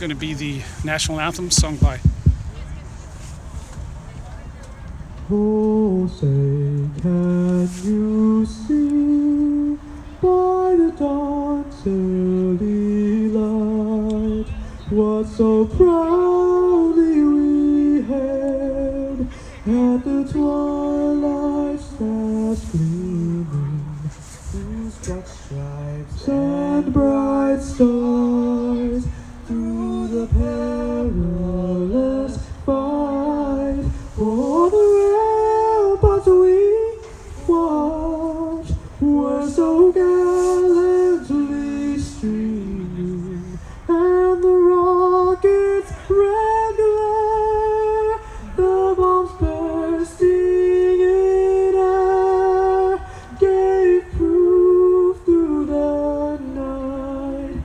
going to be the national anthem sung by. Oh, say, can you see by the dawn's early light what so proudly we hailed at the twilight's last gleaming, whose broad stripes and bright stars through the perilous fight o'er the ramparts we watched were so gallantly streaming, and the rocket's red glare, the bombs bursting in air, gave proof through the night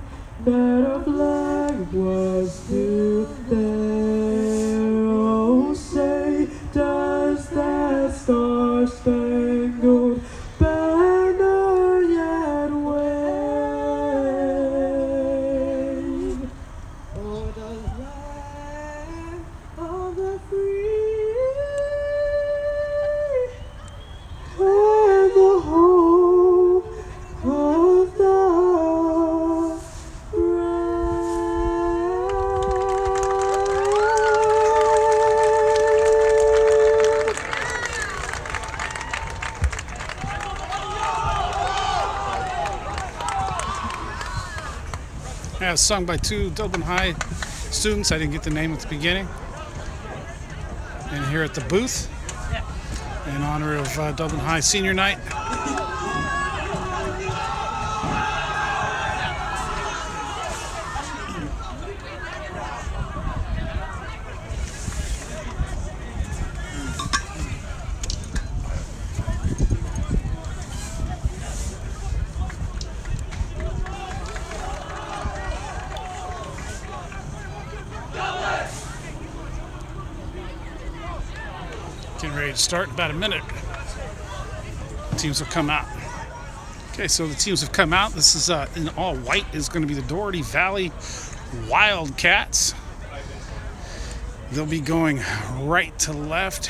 that our flag was still there. Oh, say, does that star-spangled banner yet wave o'er the land of the free and the hope of the Yeah, it's sung by two Dublin High students. I didn't get the name at the beginning. And here at the booth, in honor of Dublin High Senior Night. Getting ready to start in about a minute. Teams will come out. Okay, so the teams have come out. This is in all white is going to be the Dougerty Valley Wildcats. They'll be going right to left.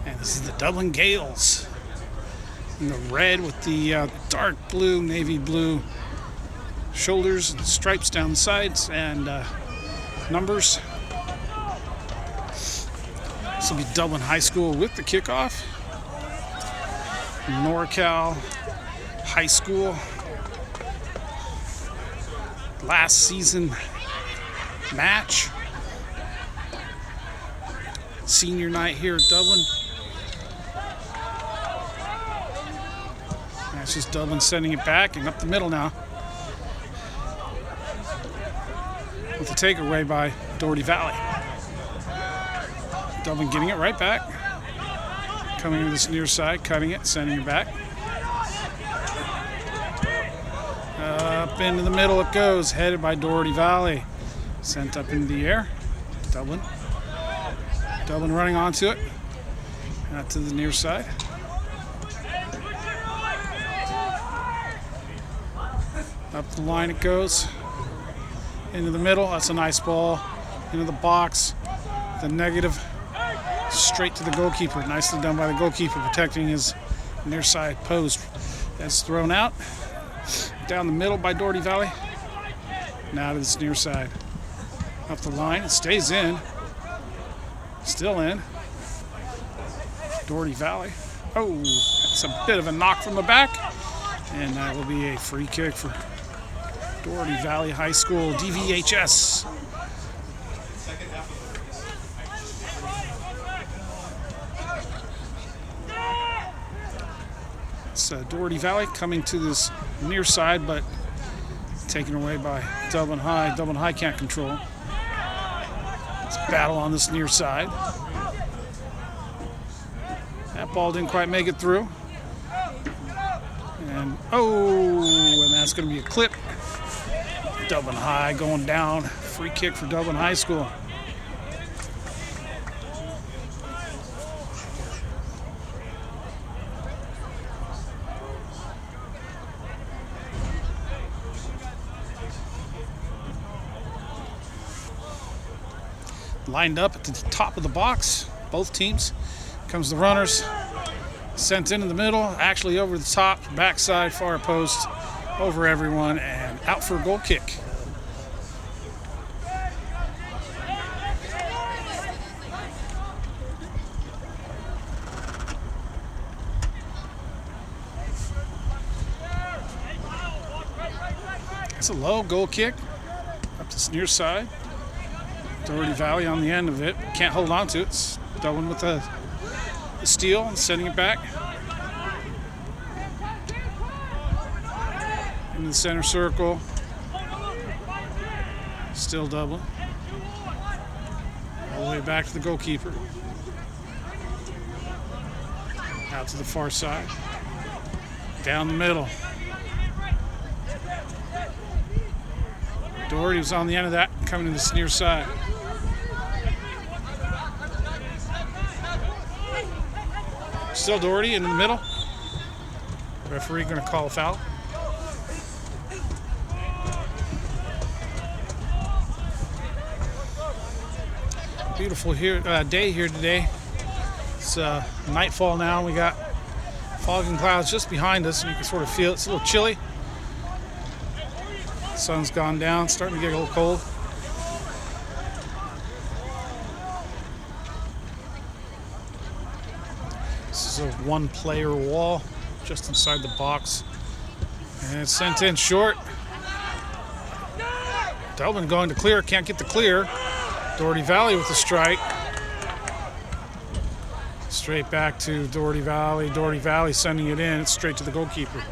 And this is the Dublin Gales in the red with the dark blue, navy blue shoulders and stripes down the sides and numbers. This will be Dublin High School with the kickoff. Norcal High School. Last season match. Senior night here at Dublin. That's just Dublin sending it back and up the middle now. With the takeaway by Dougerty Valley. Dublin getting it right back. Coming to this near side, cutting it, sending it back. Up into the middle it goes, headed by Dougerty Valley. Sent up into the air. Dublin. Dublin running onto it. Out to the near side. Up the line it goes. Into the middle. That's a nice ball. Into the box. The negative. Straight to the goalkeeper. Nicely done by the goalkeeper, protecting his near side post. That's thrown out. Down the middle by Dougerty Valley. Now to this near side. Up the line. It stays in. Still in. Dougerty Valley. Oh, that's a bit of a knock from the back. And that will be a free kick for Dougerty Valley High School, DHS. It's Dougerty Valley coming to this near side, but taken away by Dublin High. Dublin High can't control. It's a battle on this near side. That ball didn't quite make it through. And that's going to be a clip. Dublin High going down. Free kick for Dublin High School. lined up at the top of the box. Both teams. Comes the runners. Sent in the middle, actually over the top, backside, far post, over everyone, and out for a goal kick. It's a low goal kick up to near side. Dougerty Valley on the end of it. Can't hold on to it. It's Dublin with the steal and sending it back. Into the center circle. Still Dublin. All the way back to the goalkeeper. Out to the far side. Down the middle. Dougerty was on the end of that, coming to this near side. Still Dougerty in the middle. Referee going to call a foul. Beautiful day here today. It's nightfall now. We got fog and clouds just behind us, and you can sort of feel it's a little chilly. The sun's gone down, starting to get a little cold. This is a one-player wall just inside the box, and it's sent in short. Dublin going to clear, can't get the clear. Dougerty Valley with the strike. Straight back to Dougerty Valley. Dougerty Valley sending it in. It's straight to the goalkeeper.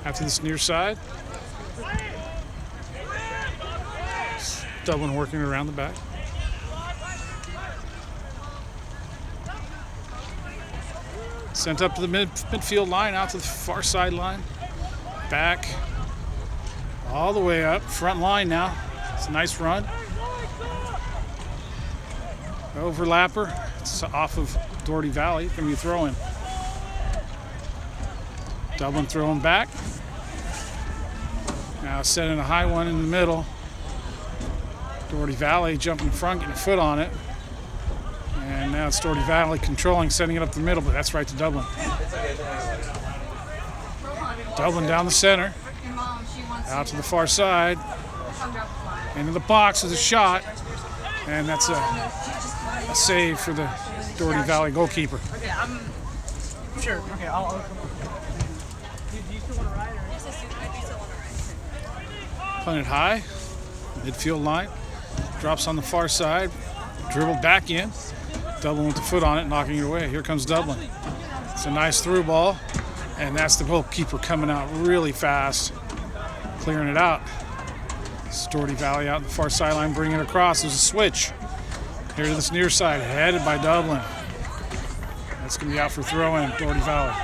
After this near side. Dublin working around the back. Sent up to the midfield line, out to the far sideline. Back. All the way up. Front line now. It's a nice run. Overlapper. It's off of Dougerty Valley. Going to be a throw-in. Dublin throwing back. Now setting a high one in the middle. Dougerty Valley jumping in front, getting a foot on it. And now it's Dougerty Valley controlling, setting it up the middle, but that's right to Dublin. Dublin down the center. Out to the far side. Into the box with a shot. And that's a save for the Dougerty Valley goalkeeper. Okay, I'm sure. Okay, I'll come. Do you still want to ride? Or? Yes, I do still want to ride. Punted high. Midfield line. Drops on the far side. Dribbled back in. Dublin with the foot on it, knocking it away. Here comes Dublin. It's a nice through ball. And that's the goalkeeper coming out really fast. Clearing it out. It's Dougerty Valley out the far sideline, bringing it across. There's a switch. Here to this near side, headed by Dublin. That's going to be out for throw-in, Dougerty Valley.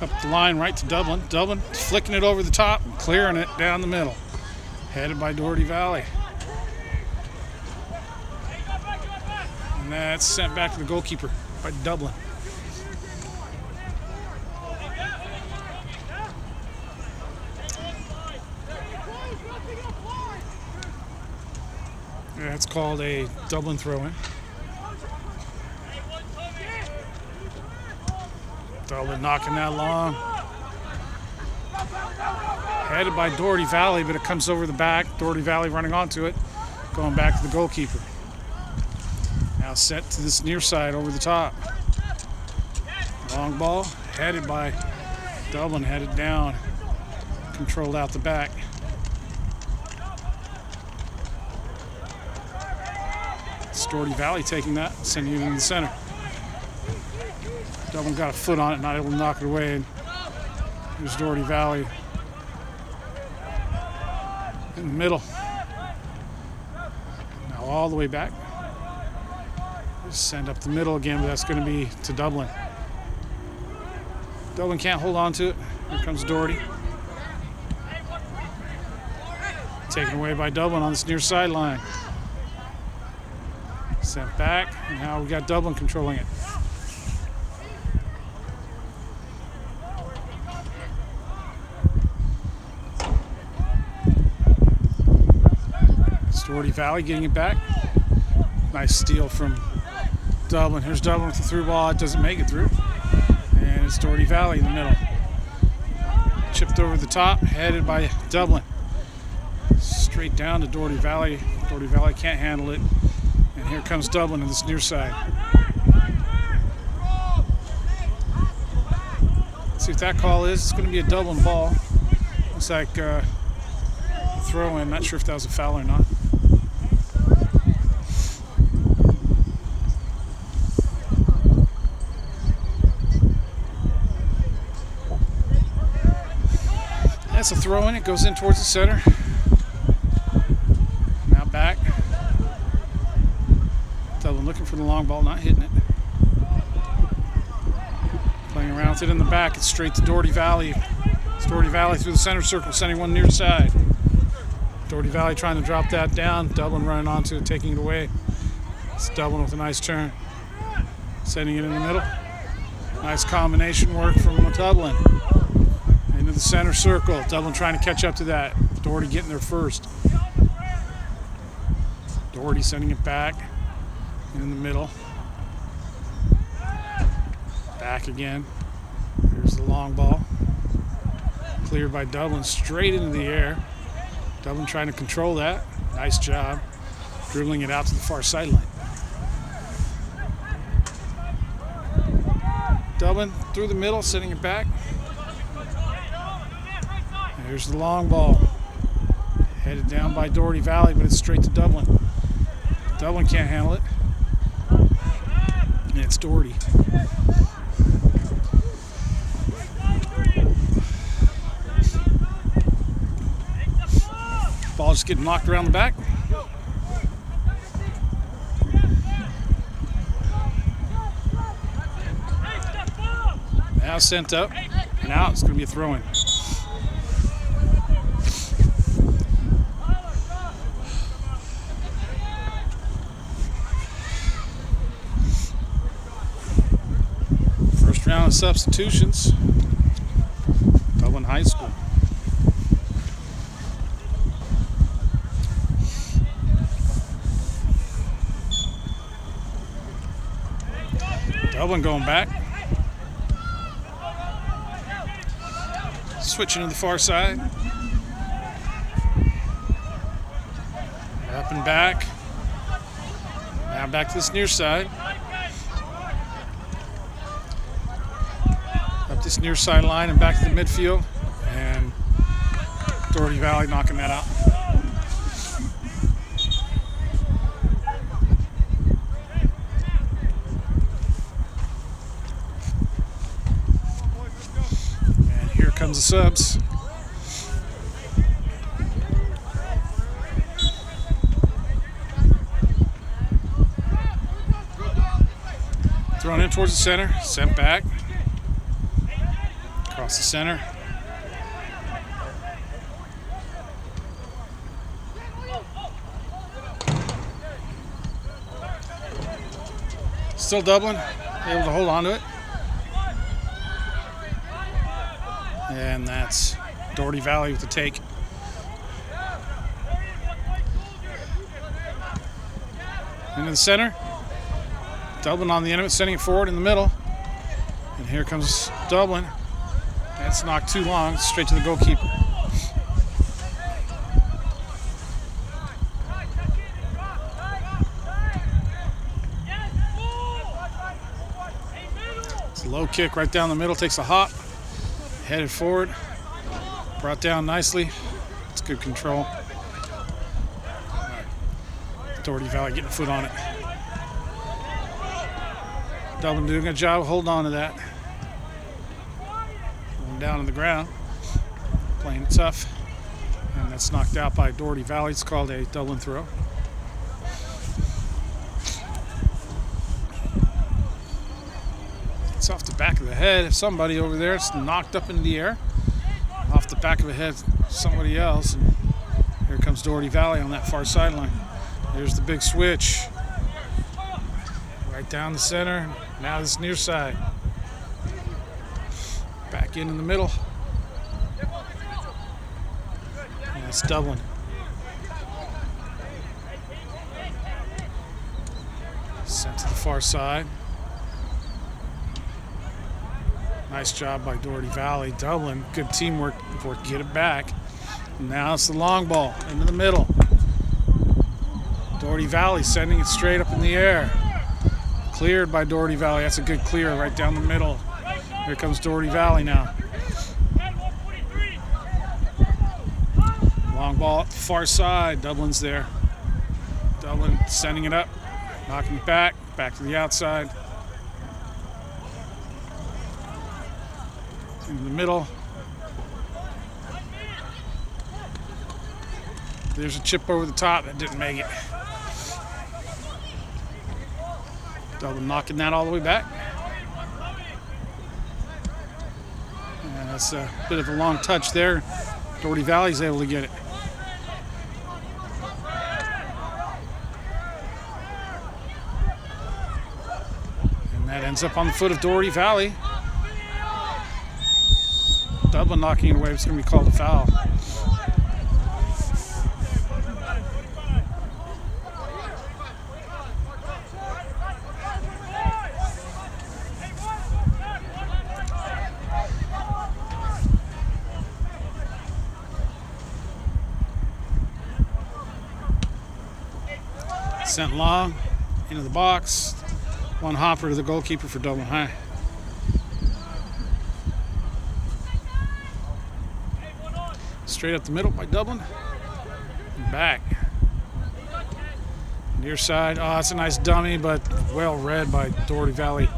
Up the line right to Dublin. Dublin flicking it over the top and clearing it down the middle. Headed by Dougerty Valley. And that's sent back to the goalkeeper by Dublin. That's called a Dublin throw-in. Dublin knocking that long. Headed by Dougerty Valley, but it comes over the back. Dougerty Valley running onto it. Going back to the goalkeeper. Now set to this near side over the top. Long ball. Headed by Dublin. Headed down. Controlled out the back. It's Dougerty Valley taking that. Sending it in the center. Dublin got a foot on it, not able to knock it away. And here's Dougerty Valley in the middle. Now all the way back. Just send up the middle again, but that's going to be to Dublin. Dublin can't hold on to it. Here comes Dougerty. Taken away by Dublin on this near sideline. Sent back, and now we got Dublin controlling it. Dougerty Valley getting it back. Nice steal from Dublin. Here's Dublin with the through ball. It doesn't make it through. And it's Dougerty Valley in the middle. Chipped over the top, headed by Dublin. Straight down to Dougerty Valley. Dougerty Valley can't handle it. And here comes Dublin on this near side. Let's see what that call is. It's going to be a Dublin ball. Looks like a throw in. Not sure if that was a foul or not. That's a throw in. It goes in towards the center. Now back. Dublin looking for the long ball, not hitting it. Playing around with it in the back. It's straight to Dougerty Valley. It's Dougerty Valley through the center circle, sending one near side. Dougerty Valley trying to drop that down. Dublin running onto it, taking it away. It's Dublin with a nice turn. Sending it in the middle. Nice combination work from Dublin. Into the center circle. Dublin trying to catch up to that. Dougerty getting there first. Dougerty sending it back. In the middle. Back again. Here's the long ball. Cleared by Dublin straight into the air. Dublin trying to control that. Nice job. Dribbling it out to the far sideline. Dublin through the middle, sending it back. Here's the long ball. Headed down by Dougerty Valley, but it's straight to Dublin. Dublin can't handle it. And it's Dougerty. Ball just getting knocked around the back. Now sent up. And out. It's going to be a throw-in. First round of substitutions. Dublin High School. Dublin going back. Switching to the far side. Up and back. Now back to this near side. Up this near sideline and back to the midfield. And Dougerty Valley knocking that out. And here comes the subs. Thrown in towards the center, sent back. Across the center. Still Dublin, able to hold on to it. And that's Dougerty Valley with the take. Into the center. Dublin on the end of it, sending it forward in the middle. And here comes Dublin. That's knocked too long, straight to the goalkeeper. It's a low kick right down the middle, takes a hop. Headed forward. Brought down nicely. It's good control. Dougerty Valley getting a foot on it. Dublin doing a job holding on to that. Going down on the ground. Playing it tough. And that's knocked out by Dougerty Valley. It's called a Dublin throw. It's off the back of the head of somebody over there. It's knocked up into the air. Off the back of the head of somebody else. And Here comes Dougerty Valley on that far sideline. There's the big switch. Right down the center. Now this near side. Back in the middle. And that's Dublin. Sent to the far side. Nice job by Dougerty Valley. Dublin, good teamwork for get it back. And now it's the long ball into the middle. Dougerty Valley sending it straight up in the air. Cleared by Dougerty Valley. That's a good clear right down the middle. Here comes Dougerty Valley now. Long ball up the far side. Dublin's there. Dublin sending it up. Knocking it back to the outside. In the middle. There's a chip over the top that didn't make it. Dublin knocking that all the way back. And that's a bit of a long touch there. Dougerty Valley's able to get it. That ends up on the foot of Dougerty Valley. Dublin knocking it away. It's going to be called a foul. Sent long into the box. One hopper to the goalkeeper for Dublin High. Straight up the middle by Dublin. And back. Near side. Oh, that's a nice dummy, but well read by Dougerty Valley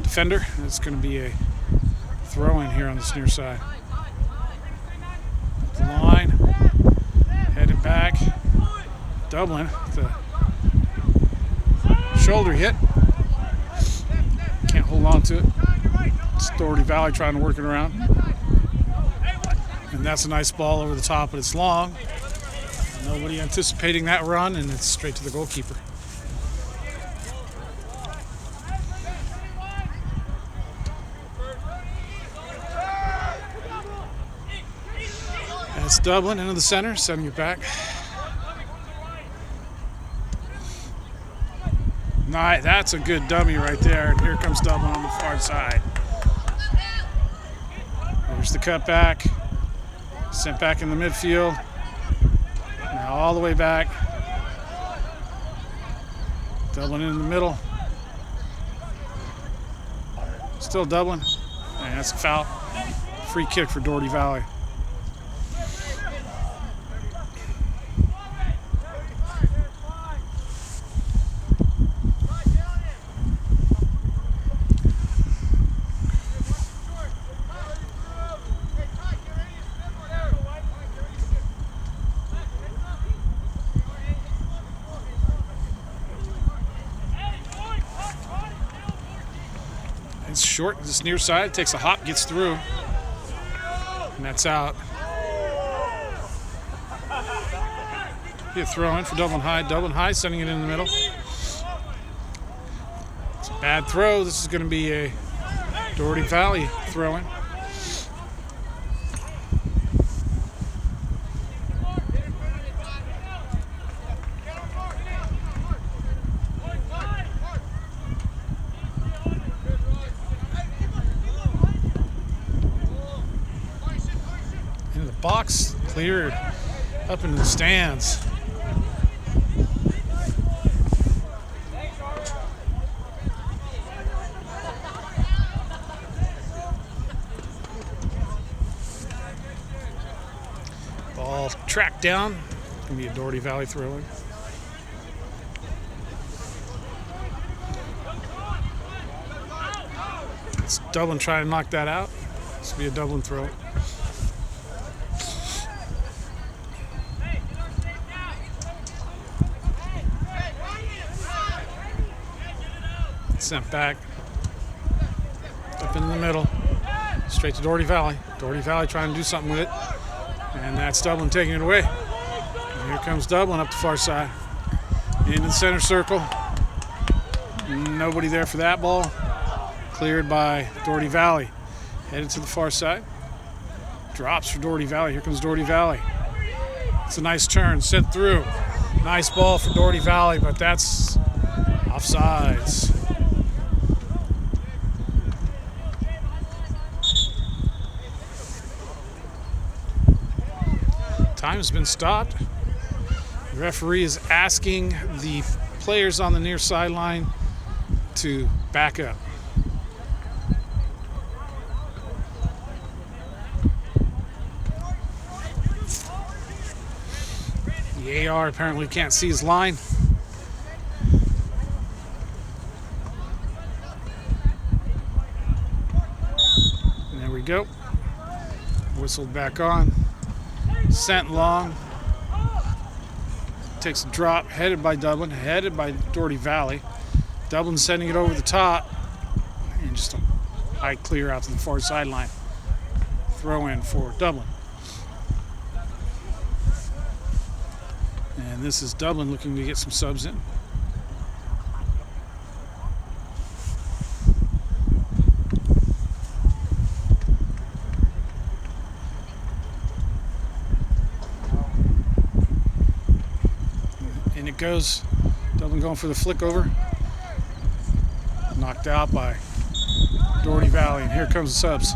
defender. It's going to be a throw in here on this near side. Up the line. Headed back. Dublin with a shoulder hit. Can't hold on to it. It's Dougerty Valley trying to work it around. And that's a nice ball over the top, but it's long. Nobody anticipating that run, and it's straight to the goalkeeper. That's Dublin into the center, sending it back. Nice, that's a good dummy right there. And here comes Dublin on the far side. There's the cutback. Sent back in the midfield. Now all the way back. Dublin in the middle. Still Dublin. And that's a foul. Free kick for Dougerty Valley. It's short, this near side, takes a hop, gets through, and that's out. Be a throw in for Dublin High. Dublin High sending it in the middle. It's a bad throw. This is going to be a Dougerty Valley throw in. Box cleared up into the stands. Ball tracked down. Gonna be a Dougerty Valley throw-in. It's Dublin trying to knock that out. This will be a Dublin throw. Sent back up in the middle, straight to Dougerty Valley. Dougerty Valley trying to do something with it, and that's Dublin taking it away. Here comes Dublin up the far side. Into the center circle. Nobody there for that ball. Cleared by Dougerty Valley. Headed to the far side. Drops for Dougerty Valley. Here comes Dougerty Valley. It's a nice turn. Sent through. Nice ball for Dougerty Valley, but that's offsides. Time has been stopped. The referee is asking the players on the near sideline to back up. The AR apparently can't see his line. And there we go. Whistled back on. Sent long. Takes a drop, headed by Dublin, headed by Dougerty Valley. Dublin sending it over the top. And just a high clear out to the far sideline. Throw in for Dublin. And this is Dublin looking to get some subs in. And it goes. Dublin going for the flick over. Knocked out by Dougerty Valley. And here comes the subs.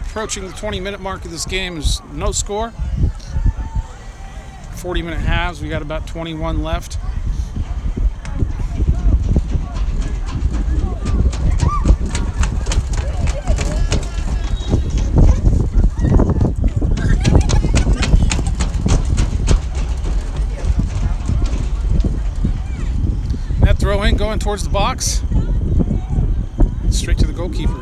Approaching the 20-minute mark of this game is no score. 40-minute halves. We got about 21 left. That throw in going towards the box. Straight to the goalkeeper.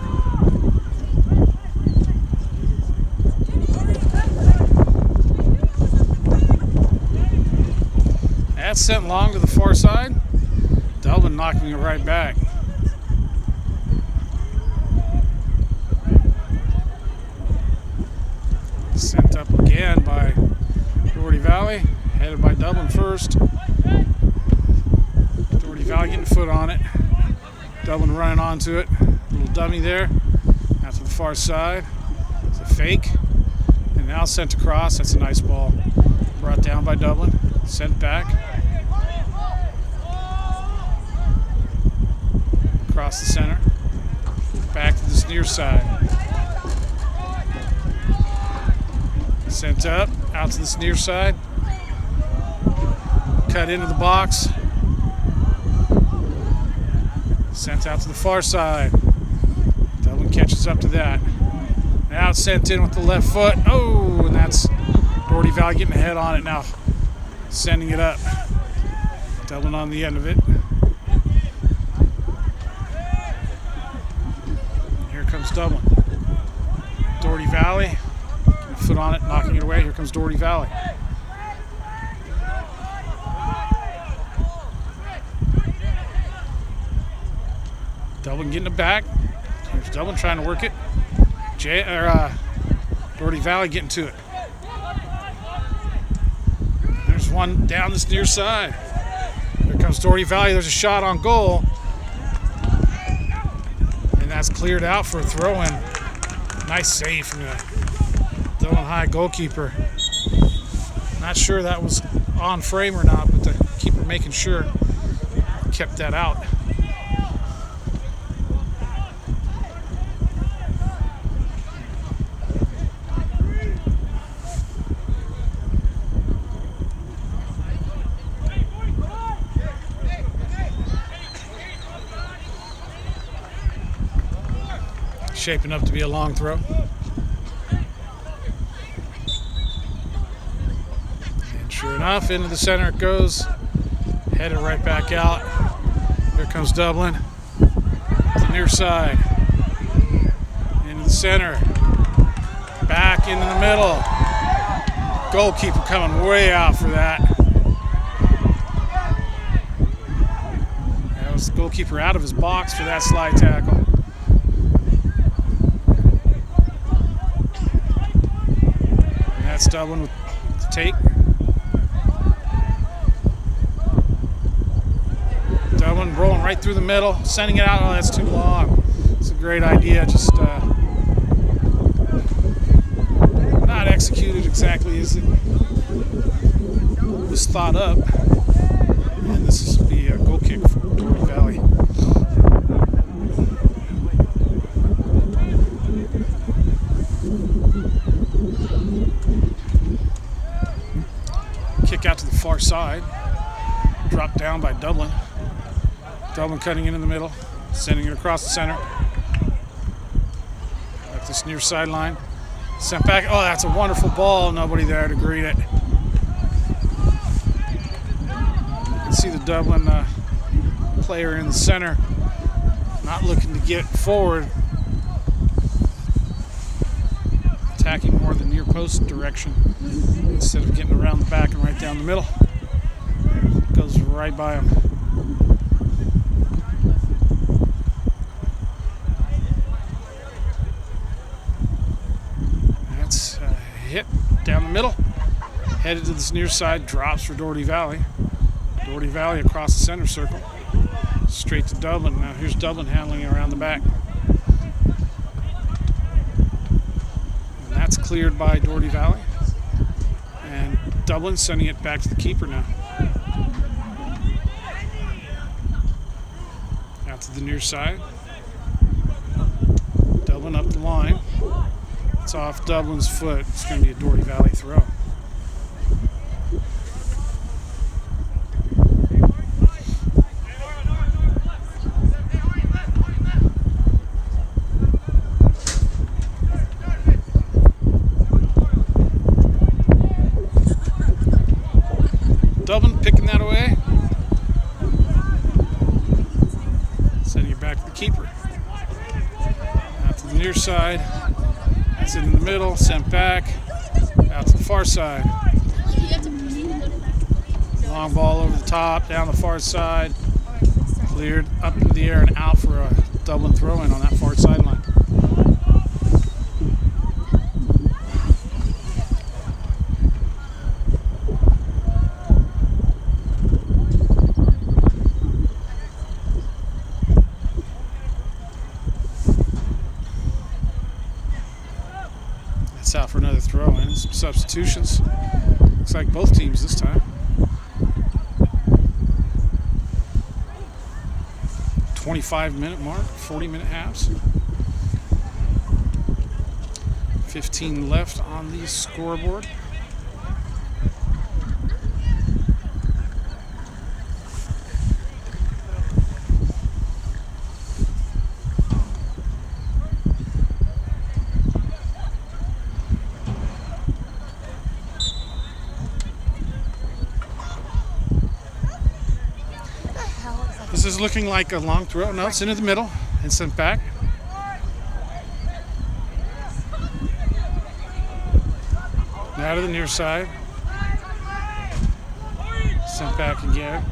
That's sent long to the far side. Dublin knocking it right back. Sent up again by Dougerty Valley. Headed by Dublin first. Dougerty Valley getting a foot on it. Dublin running onto it. Little dummy there. Out to the far side. It's a fake. And now sent across. That's a nice ball. Brought down by Dublin. Sent back. Across the center. Back to this near side. Sent up. Out to this near side. Cut into the box. Sent out to the far side. Dublin catches up to that. Now it's sent in with the left foot. Oh, and that's Dougerty Valley getting a head on it now. Sending it up. Dublin on the end of it. Here comes Dublin. Dougerty Valley. Getting a foot on it, knocking it away. Here comes Dougerty Valley. Dublin getting it back. Here's Dublin trying to work it. Dougerty Valley getting to it. There's one down this near side. Here comes Dougerty Valley. There's a shot on goal. And that's cleared out for a throw-in. Nice save from the Dublin High goalkeeper. Not sure that was on frame or not, but the keeper making sure kept that out. Shaping up to be a long throw. And sure enough, into the center it goes. Headed right back out. Here comes Dublin. To the near side. Into the center. Back into the middle. Goalkeeper coming way out for that. Goalkeeper out of his box for that slide tackle. And that's Dublin with the take. Dublin rolling right through the middle, sending it out. Oh, that's too long. It's a great idea, just not executed exactly as it was thought up. And this is the goal kick for Dougerty Valley. Kick out to the far side. Dropped down by Dublin. Dublin cutting in the middle, sending it across the center. At this near sideline. Sent back. Oh, that's a wonderful ball. Nobody there to greet it. You can see the Dublin player in the center not looking to get forward. Attacking more the near post direction instead of getting around the back and right down the middle. Goes right by him. That's a hit down the middle. Headed to this near side, drops for Dougerty Valley. Dougerty Valley across the center circle. Straight to Dublin. Now here's Dublin handling it around the back. And that's cleared by Dougerty Valley. And Dublin sending it back to the keeper now. Out to the near side. Dublin up the line. It's off Dublin's foot. It's going to be a Dougerty Valley throw. Dublin picking that away. Sending it back to the keeper. Out to the near side. That's in the middle. Sent back. Out to the far side. Long ball over the top. Down the far side. Cleared up into the air and out for a Dublin throw-in on that far sideline. It's out for another throw-in. Some substitutions. Looks like both teams this time. 25-minute mark, 40-minute halves. 15 left on the scoreboard. This is looking like a long throw. No, it's into the middle and sent back. Now to the near side. Sent back again.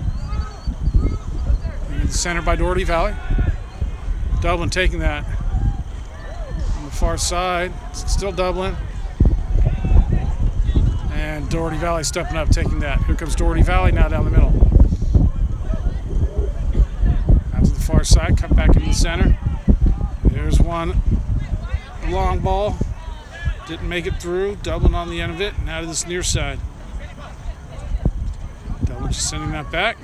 Into the center by Dougerty Valley. Dublin taking that. On the far side, still Dublin. And Dougerty Valley stepping up, taking that. Here comes Dougerty Valley now down the middle. Far side, cut back into the center. There's one long ball. Didn't make it through. Dublin on the end of it. Now to this near side. Dublin just sending that back.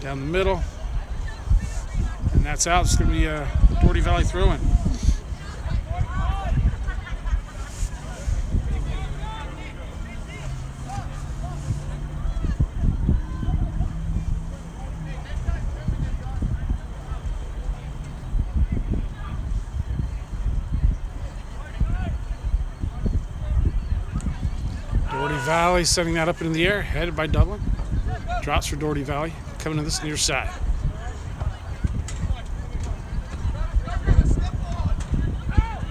Down the middle. And that's out. It's going to be a Dougerty Valley throw-in. Dougerty Valley setting that up into the air, headed by Dublin. Drops for Dougerty Valley, coming to this near side.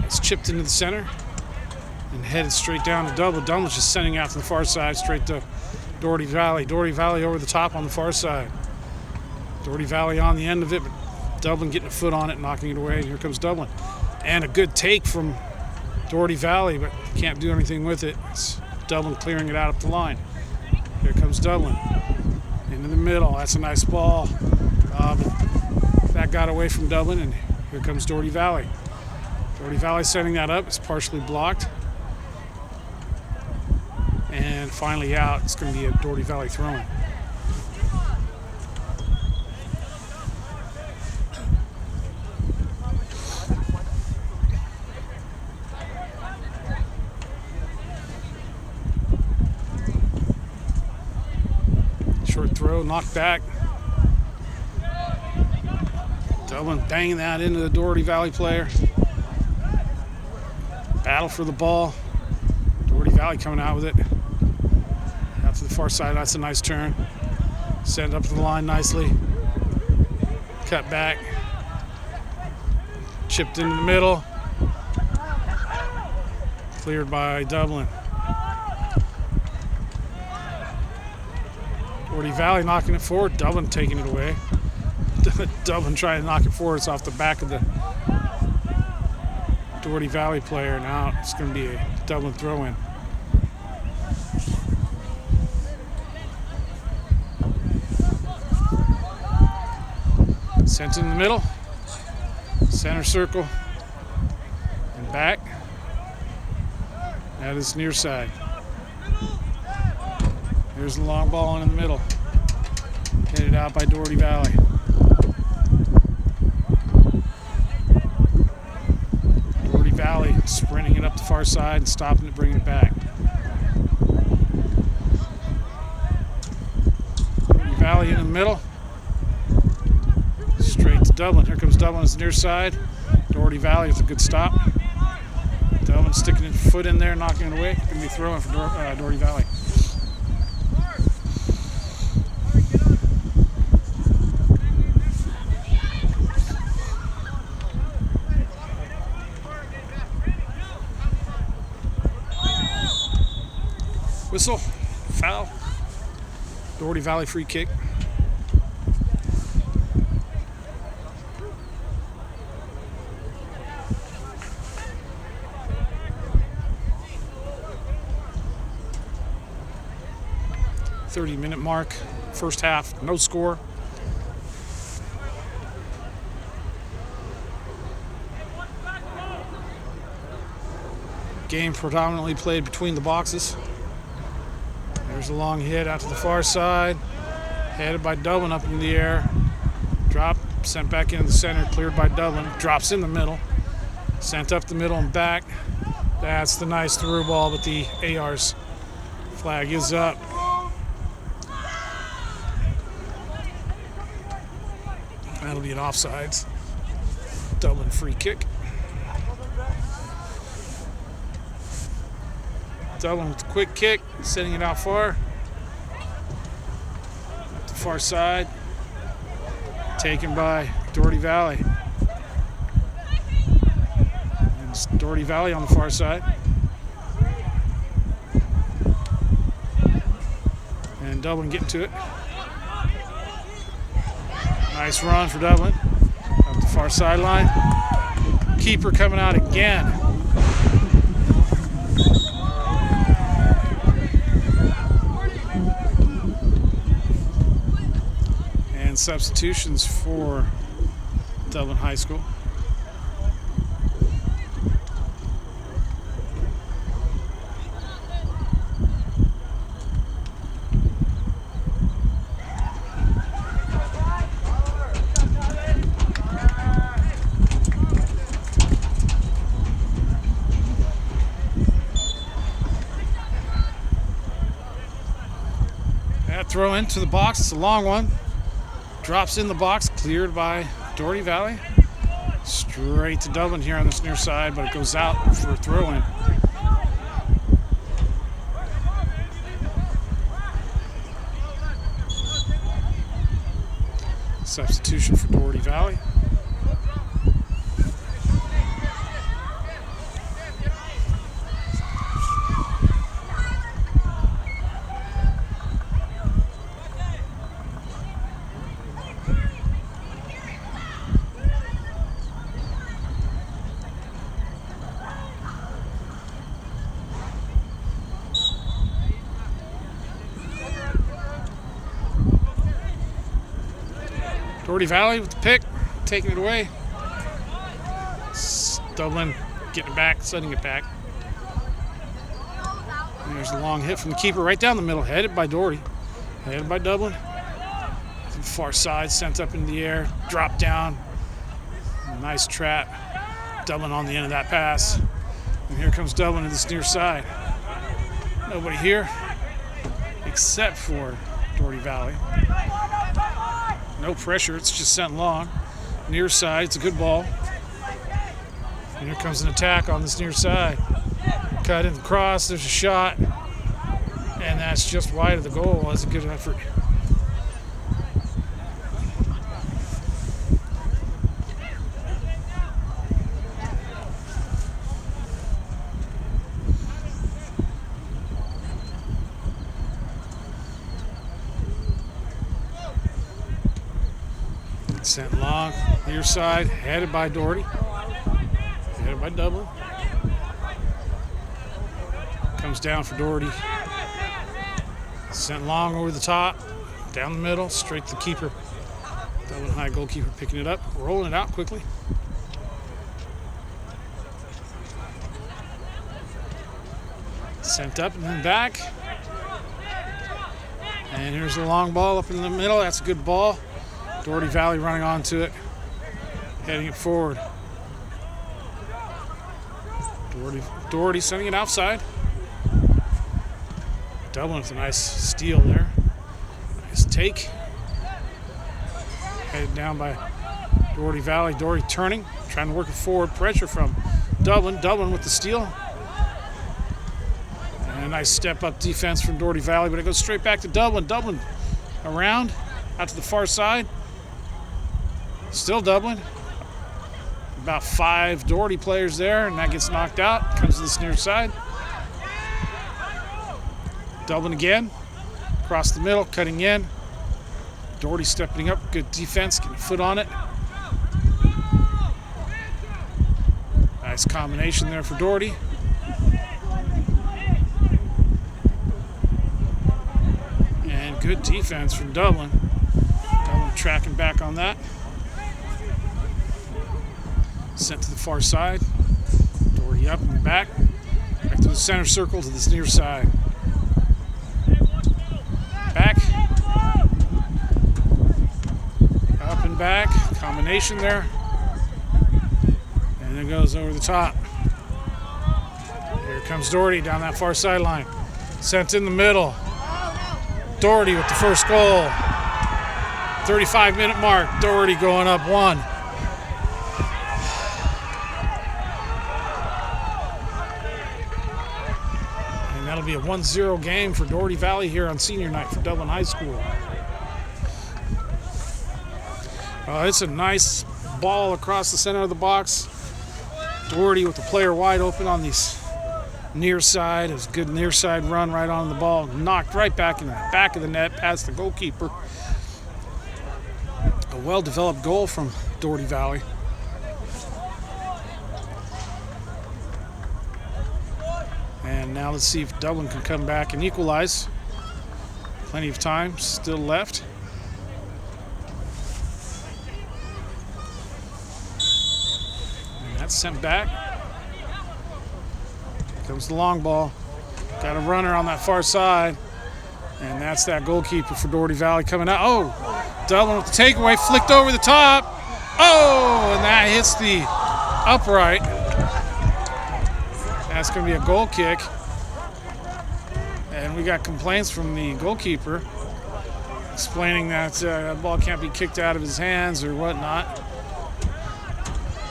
It's chipped into the center and headed straight down to Dublin. Dublin's just sending out to the far side, straight to Dougerty Valley. Dougerty Valley over the top on the far side. Dougherty Valley on the end of it, but Dublin getting a foot on it, knocking it away. And here comes Dublin. And a good take from Dougherty Valley, but can't do anything with it. It's Dublin clearing it out up the line. Here comes Dublin. Into the middle. That's a nice ball. That got away from Dublin, and here comes Dougherty Valley. Dougherty Valley setting that up. It's partially blocked. And finally out. It's going to be a Dougherty Valley throw-in. Short throw, knocked back. Dublin banging that into the Dougherty Valley player. Battle for the ball. Dougherty Valley coming out with it. Out to the far side, that's a nice turn. Send up to the line nicely. Cut back. Chipped into the middle. Cleared by Dublin. Dougherty Valley knocking it forward. Dublin taking it away. Dublin trying to knock it forward. It's off the back of the Dougherty Valley player. Now it's going to be a Dublin throw-in. Sent in the middle. Center circle. And back. That is near side. There's the long ball in the middle. Headed out by Dougherty Valley. Dougherty Valley sprinting it up the far side and stopping it, bringing it back. Dougherty Valley in the middle. Straight to Dublin. Here comes Dublin as the near side. Dougherty Valley with a good stop. Dublin sticking his foot in there, knocking it away. Going to be throwing for Dougherty Valley. Whistle, foul. Dougherty Valley free kick. .30-minute mark, first half, no score. Game predominantly played between the boxes. There's a long hit out to the far side. Headed by Dublin up in the air. Drop, sent back into the center, cleared by Dublin. Drops in the middle. Sent up the middle and back. That's the nice through ball, but the AR's flag is up. That'll be an offsides. Dublin free kick. Dublin with a quick kick, sending it out far. Up the far side. Taken by Dougherty Valley. And it's Dougherty Valley on the far side. And Dublin getting to it. Nice run for Dublin. Up the far sideline. Keeper coming out again. Substitutions for Dublin High School. That throw into the box, it's a long one. Drops in the box, cleared by Dougherty Valley. Straight to Dublin here on this near side, but it goes out for a throw-in. Substitution for Dougherty Valley. Doughty Valley with the pick, taking it away. Dublin getting it back, setting it back. And there's a long hit from the keeper right down the middle, headed by Doughty. Headed by Dublin. To the far side, sent up in the air, dropped down. Nice trap. Dublin on the end of that pass. And here comes Dublin to this near side. Nobody here except for Doughty Valley. No pressure, it's just sent long. Near side, it's a good ball. And here comes an attack on this near side. Cut in the cross, there's a shot. And that's just wide of the goal. That's a good effort. Sent long, near side, headed by Doughty. Headed by Dublin. Comes down for Doughty. Sent long over the top, down the middle, straight to the keeper. Dublin High goalkeeper picking it up, rolling it out quickly. Sent up and then back. And here's the long ball up in the middle. That's a good ball. Doughty Valley running onto it, heading it forward. Doughty sending it outside. Dublin with a nice steal there. Nice take. Headed down by Doughty Valley. Doughty turning, trying to work it forward. Pressure from Dublin. Dublin with the steal. And a nice step-up defense from Doughty Valley, but it goes straight back to Dublin. Dublin around, out to the far side. Still Dublin. About 5 Doughty players there, and that gets knocked out. Comes to this near side. Dublin again. Across the middle, cutting in. Doughty stepping up. Good defense, getting a foot on it. Nice combination there for Doughty. And good defense from Dublin. Dublin tracking back on that. Sent to the far side. Doughty up and back. Back to the center circle to this near side. Back. Up and back. Combination there. And it goes over the top. Here comes Doughty down that far sideline. Sent in the middle. Doughty with the first goal. 35-minute mark. Doughty going up 1. That'll be a 1-0 game for Doughty Valley here on senior night for Dublin High School. It's a nice ball across the center of the box. Doughty with the player wide open on this near side. It was a good near side run right on the ball. Knocked right back in the back of the net past the goalkeeper. A well-developed goal from Doughty Valley. And now let's see if Dublin can come back and equalize. Plenty of time still left. And that's sent back. Comes the long ball. Got a runner on that far side. And that's that goalkeeper for Doughty Valley coming out. Oh, Dublin with the takeaway, flicked over the top. Oh, and that hits the upright. That's going to be a goal kick. And we got complaints from the goalkeeper explaining that the ball can't be kicked out of his hands or whatnot.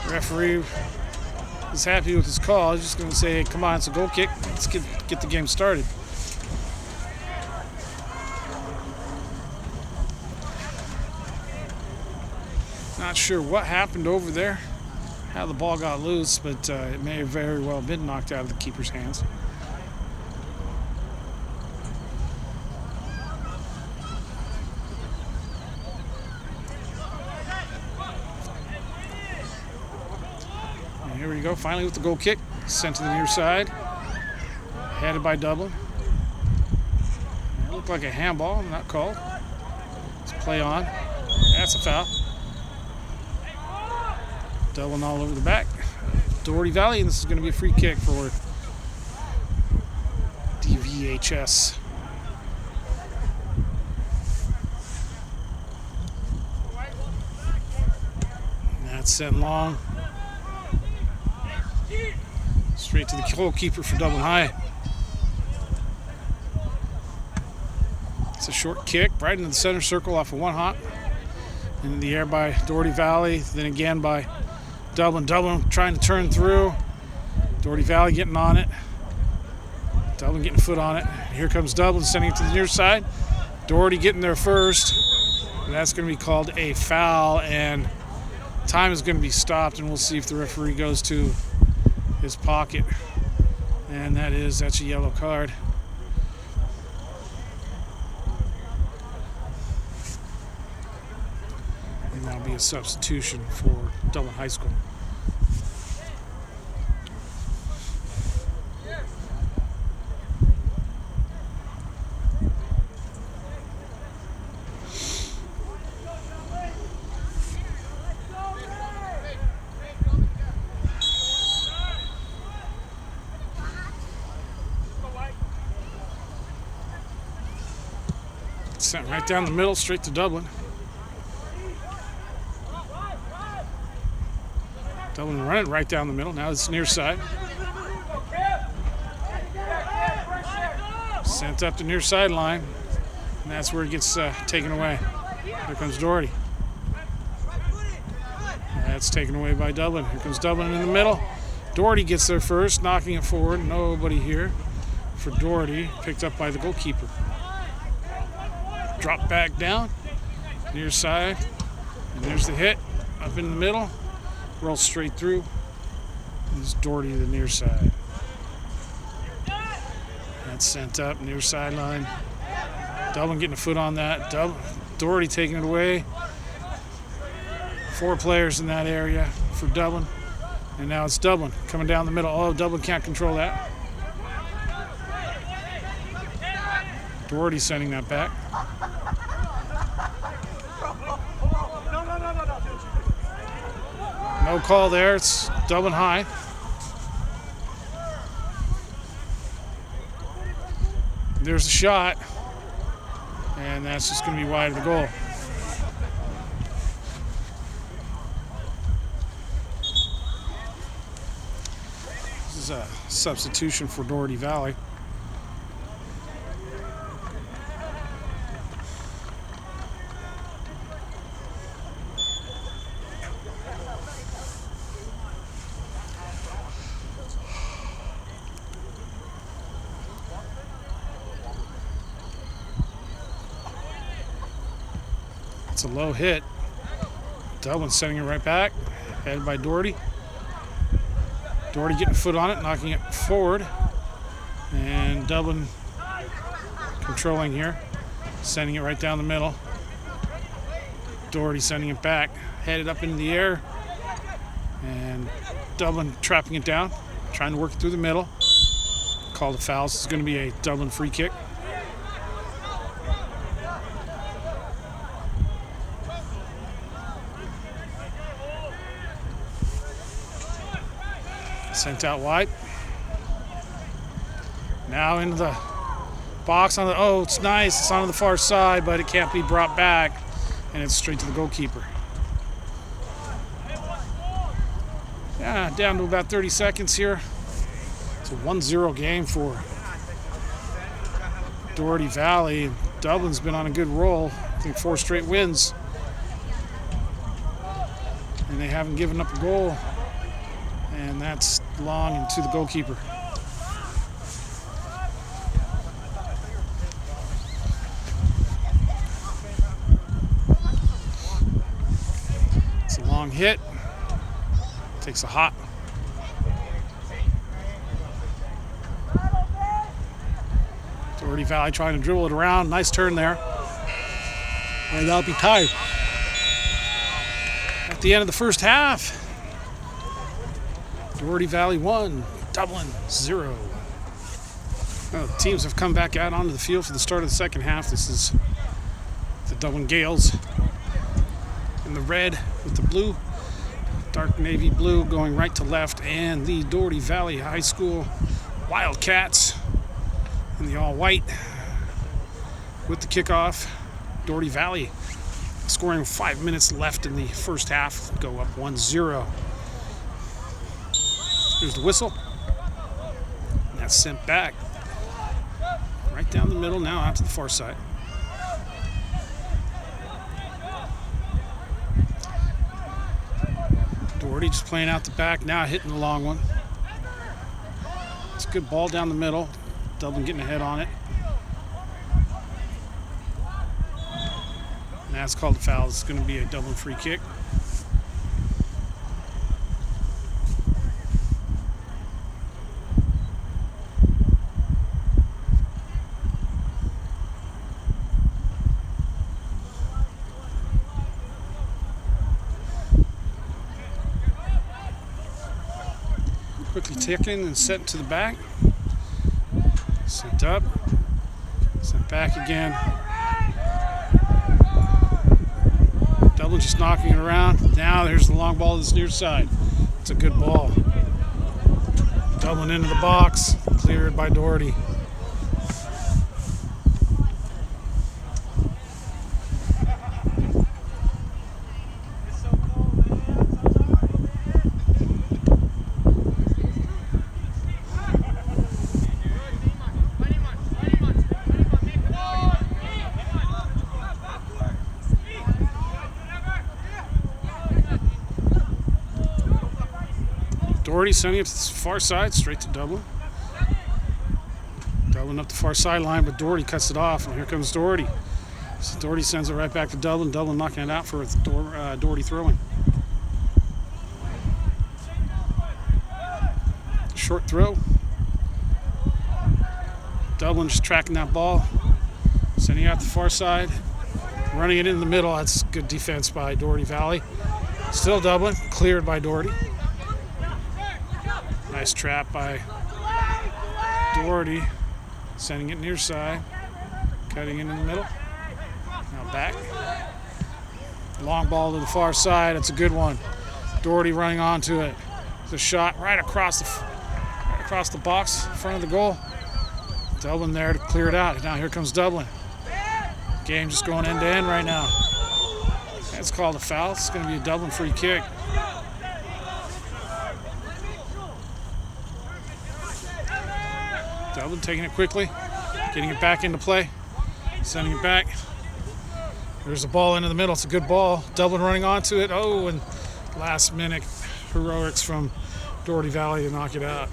The referee is happy with his call. He's just going to say, hey, come on, it's a goal kick. Let's get the game started. Not sure what happened over there, how the ball got loose, but it may have very well been knocked out of the keeper's hands. And here we go, finally with the goal kick, sent to the near side, headed by Dublin. It looked like a handball, not called. Let's play on. That's a foul. Dublin all over the back. Dougerty Valley, and this is going to be a free kick for DHS. And that's sent long. Straight to the goalkeeper for Dublin High. It's a short kick right into the center circle off of one hop. In the air by Dougerty Valley, then again by Dublin. Dublin trying to turn through. Dougerty Valley getting on it. Dublin getting a foot on it. Here comes Dublin sending it to the near side. Dougerty getting there first. And that's going to be called a foul, and time is going to be stopped, and we'll see if the referee goes to his pocket. And that's a yellow card. And that'll be a substitution for Dublin High School. Sent right down the middle, straight to Dublin. Dublin running right down the middle. Now it's near side. Sent up the near sideline, and that's where it gets taken away. Here comes Dougerty. That's taken away by Dublin. Here comes Dublin in the middle. Dougerty gets there first, knocking it forward. Nobody here for Dougerty. Picked up by the goalkeeper. Drop back down, near side, and there's the hit up in the middle. Roll straight through. There's Dougerty to the near side. That's sent up near sideline. Dublin getting a foot on that. Dougerty taking it away. 4 players in that area for Dublin, and now it's Dublin coming down the middle. Oh, Dublin can't control that. Dougerty sending that back. No call there. It's Dublin High. There's a shot, and that's just going to be wide of the goal. This is a substitution for Dougerty Valley. It's a low hit. Dublin sending it right back, headed by Dougerty. Dougerty getting a foot on it, knocking it forward. And Dublin controlling here, sending it right down the middle. Dougerty sending it back, headed up into the air. And Dublin trapping it down, trying to work it through the middle. Called a foul. This is going to be a Dublin free kick. Sent out wide. Now into the box on the, oh, it's nice. It's on the far side, but it can't be brought back, and it's straight to the goalkeeper. Yeah, down to about 30 seconds here. It's a 1-0 game for Dougerty Valley. Dublin's been on a good roll. I think 4 straight wins. And they haven't given up a goal. And that's long and to the goalkeeper. It's a long hit. Takes a hop. Dougerty Valley trying to dribble it around. Nice turn there. And that'll be tied. At the end of the first half. Dougerty Valley 1, Dublin 0. Well, the teams have come back out onto the field for the start of the second half. This is the Dublin Gales in the red with the blue. dark navy blue going right to left, and the Dougerty Valley High School Wildcats in the all white with the kickoff. Dougerty Valley scoring 5 minutes left in the first half, go up 1-0. Here's the whistle. And that's sent back right down the middle, now out to the far side. Dougerty just playing out the back, now hitting the long one. It's a good ball down the middle. Dublin getting ahead on it. And that's called a foul. It's going to be a Dublin free kick. Quickly taken and sent to the back. Sent up. Sent back again. Dublin just knocking it around. Now there's the long ball to this near side. It's a good ball. Dublin into the box. Cleared by Dougerty. Dougerty sending it to the far side, straight to Dublin. Dublin up the far sideline, but Dougerty cuts it off, and here comes Dougerty. So Dougerty sends it right back to Dublin. Dublin knocking it out for Dougerty throwing. Short throw. Dublin just tracking that ball, sending it out the far side, running it in the middle. That's good defense by Dougerty Valley. Still Dublin, cleared by Dougerty. Nice trap by Dougerty, sending it near side, cutting it in the middle. Now back. Long ball to the far side. It's a good one. Dougerty running onto it. The shot right across the box, in front of the goal. Dublin there to clear it out. Now here comes Dublin. Game just going end to end right now. That's called a foul. It's going to be a Dublin free kick. Dublin taking it quickly, getting it back into play, sending it back. There's a ball into the middle. It's a good ball. Dublin running onto it. Oh, and last minute heroics from Dougerty Valley to knock it out.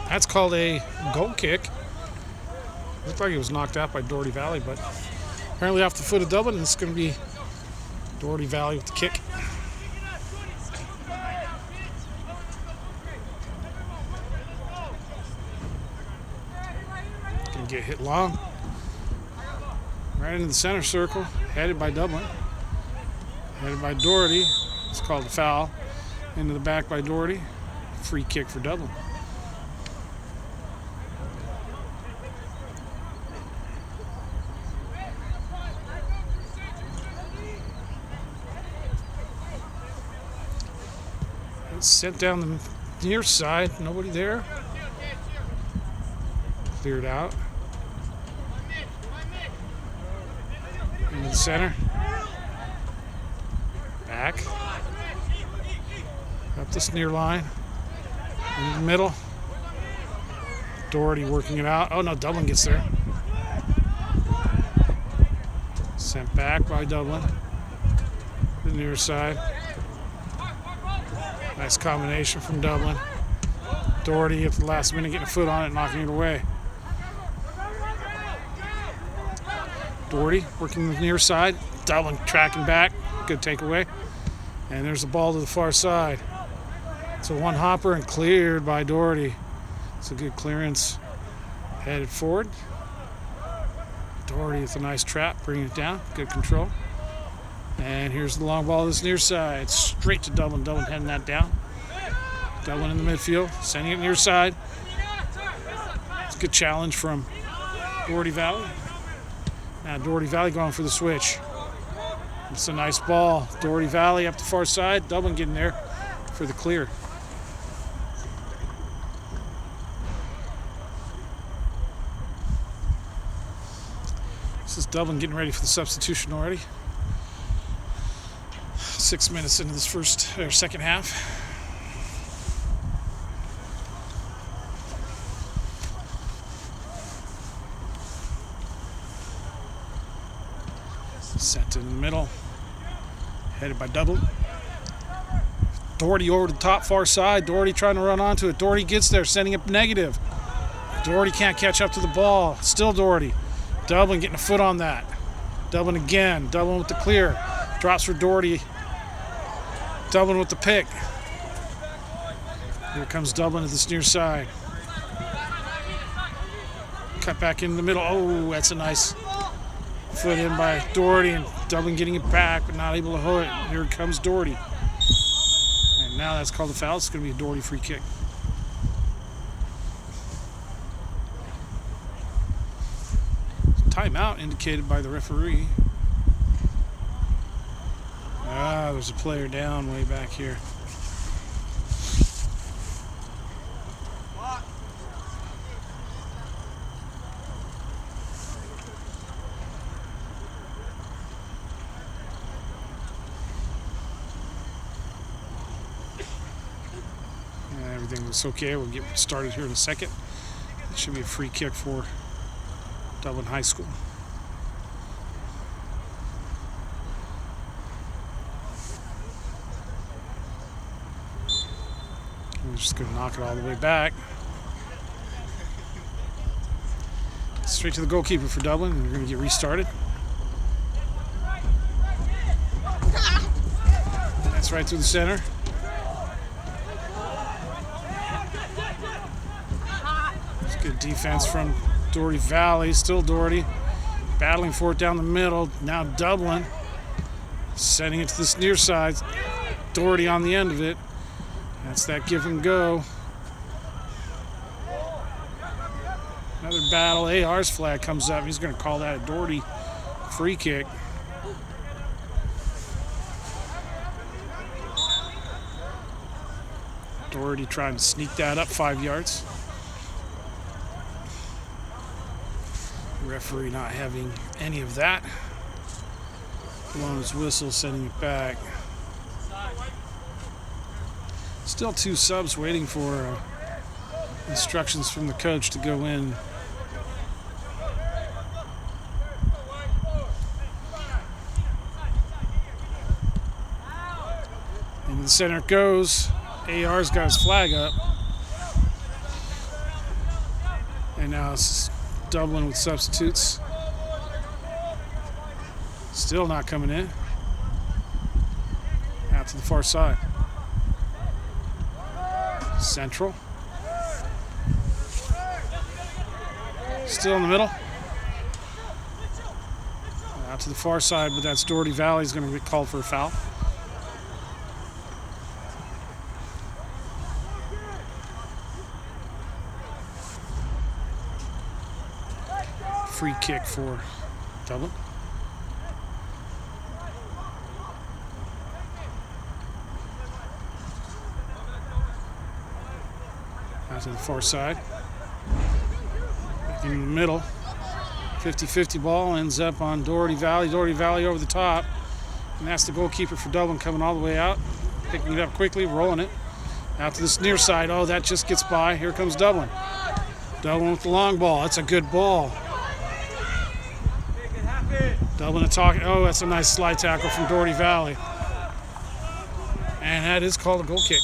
That's called a goal kick. Looked like it was knocked out by Dougerty Valley, but apparently off the foot of Dublin, it's going to be Dougerty Valley with the kick. Going to get hit long. Right into the center circle, headed by Dublin. Headed by Dougerty. It's called a foul. Into the back by Dougerty. Free kick for Dublin. Sent down the near side, nobody there. Cleared out. Into the center. Back. Up this near line. In the middle. Dougerty working it out. Oh no, Dublin gets there. Sent back by Dublin. The near side. Nice combination from Dublin. Dougerty at the last minute getting a foot on it, knocking it away. Dougerty working the near side. Dublin tracking back. Good takeaway. And there's the ball to the far side. It's a one hopper and cleared by Dougerty. It's a good clearance. Headed forward. Dougerty with a nice trap, bringing it down. Good control. And here's the long ball to this near side. Straight to Dublin. Dublin heading that down. Dublin in the midfield, sending it near side. It's a good challenge from Dougerty Valley. Now Dougerty Valley going for the switch. It's a nice ball. Dougerty Valley up the far side. Dublin getting there for the clear. This is Dublin getting ready for the substitution already. 6 minutes into this second half. Sent in the middle. Headed by Dublin. Dougerty over to the top far side. Dougerty trying to run onto it. Dougerty gets there, sending it negative. Dougerty can't catch up to the ball. Still Dougerty. Dublin getting a foot on that. Dublin again. Dublin with the clear. Drops for Dougerty. Dublin with the pick. Here comes Dublin at this near side. Cut back in the middle. Oh, that's a nice foot in by Dougerty, and Dublin getting it back, but not able to hold it. Here comes Dougerty. And now that's called a foul. It's going to be a Dougerty free kick. Timeout indicated by the referee. There's a player down way back here. Everything looks okay. We'll get started here in a second. It should be a free kick for Dublin High School. We're just going to knock it all the way back. Straight to the goalkeeper for Dublin, and we're going to get restarted. That's right through the center. It's good defense from Dougerty Valley. Still Dougerty. Battling for it down the middle. Now Dublin. Sending it to this near side. Dougerty on the end of it. That's that give and go. Another battle. AR's flag comes up. He's going to call that a Dougerty free kick. Dougerty trying to sneak that up 5 yards. Referee not having any of that. Blowing his whistle, sending it back. Still 2 subs waiting for instructions from the coach to go in. In the center it goes. AR's got his flag up. And now it's Dublin with substitutes. Still not coming in. Out to the far side. Central. Still in the middle. Out to the far side, but that's Dougerty Valley is going to get called for a foul. Free kick for Dublin. Out to the far side. Back in the middle. 50-50 ball ends up on Dougerty Valley. Dougerty Valley over the top. And that's the goalkeeper for Dublin coming all the way out. Picking it up quickly, rolling it. Out to this near side. Oh, that just gets by. Here comes Dublin. Dublin with the long ball. That's a good ball. Dublin attacking. Oh, that's a nice slide tackle from Dougerty Valley. And that is called a goal kick.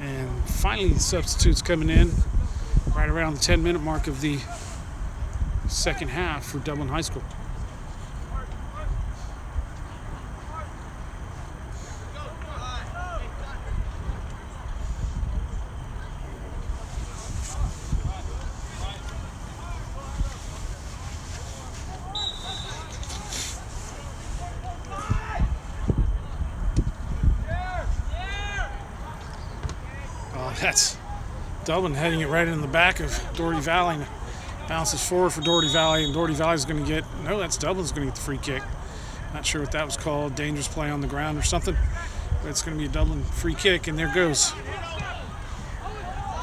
And finally, substitutes coming in right around the 10-minute mark of the second half for Dublin High School. That's Dublin heading it right in the back of Dougerty Valley. Bounces forward for Dougerty Valley, and Dougerty Valley's going to get, no, that's Dublin's going to get the free kick. Not sure what that was called, dangerous play on the ground or something. But it's going to be a Dublin free kick, and there goes.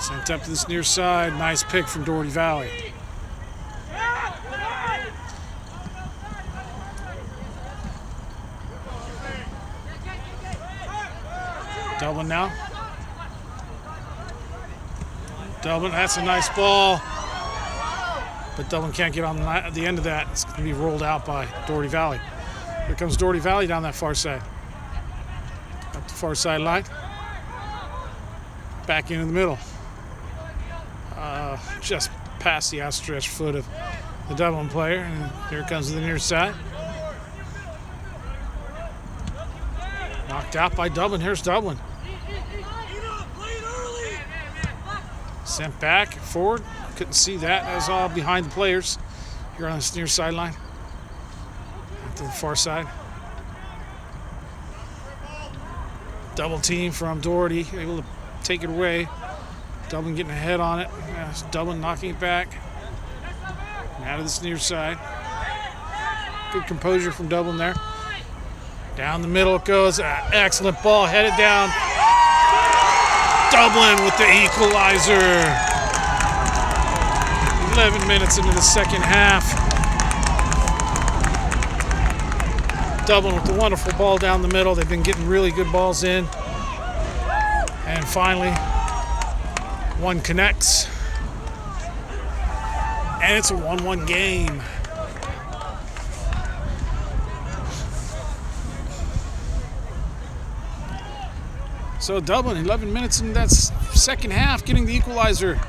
Sent up to this near side. Nice pick from Dougerty Valley. Dublin now. Dublin, that's a nice ball. But Dublin can't get on the end of that. It's going to be rolled out by Dougerty Valley. Here comes Dougerty Valley down that far side. Up the far sideline. Back into the middle. Just past the outstretched foot of the Dublin player. And here comes to the near side. Knocked out by Dublin. Here's Dublin. Sent back, forward. Couldn't see that. That was all behind the players here on this near sideline. To the far side. Double team from Dougerty, able to take it away. Dublin getting ahead on it. Dublin knocking it back. And out of this near side. Good composure from Dublin there. Down the middle it goes. Excellent ball headed down. Dublin with the equalizer. 11 minutes into the second half. Dublin with the wonderful ball down the middle. They've been getting really good balls in. And finally, one connects. And it's a 1-1 game. So Dublin, 11 minutes in that second half, getting the equalizer.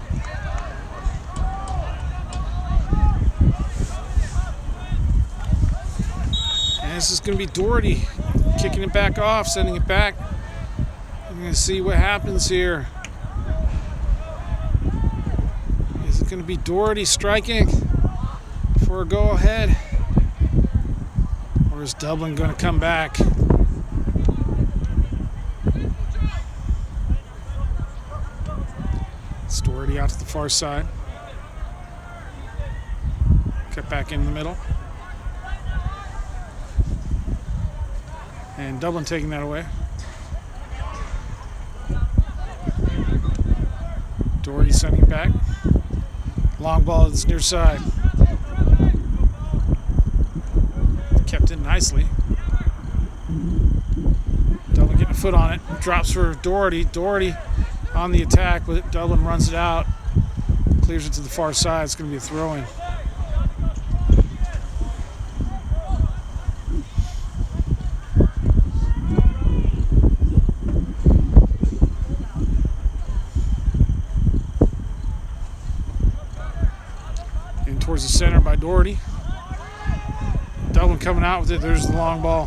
And this is going to be Dougerty kicking it back off, sending it back. We're going to see what happens here. Is it going to be Dougerty striking for a go-ahead? Or is Dublin going to come back? Dougerty out to the far side. Cut back in the middle. And Dublin taking that away. Dougerty sending it back. Long ball to this near side. Kept in nicely. Dublin getting a foot on it. Drops for Dougerty. Dougerty on the attack, but Dublin runs it out. Clears it to the far side. It's going to be a throw-in. In towards the center by Dougerty. Dublin coming out with it. There's the long ball.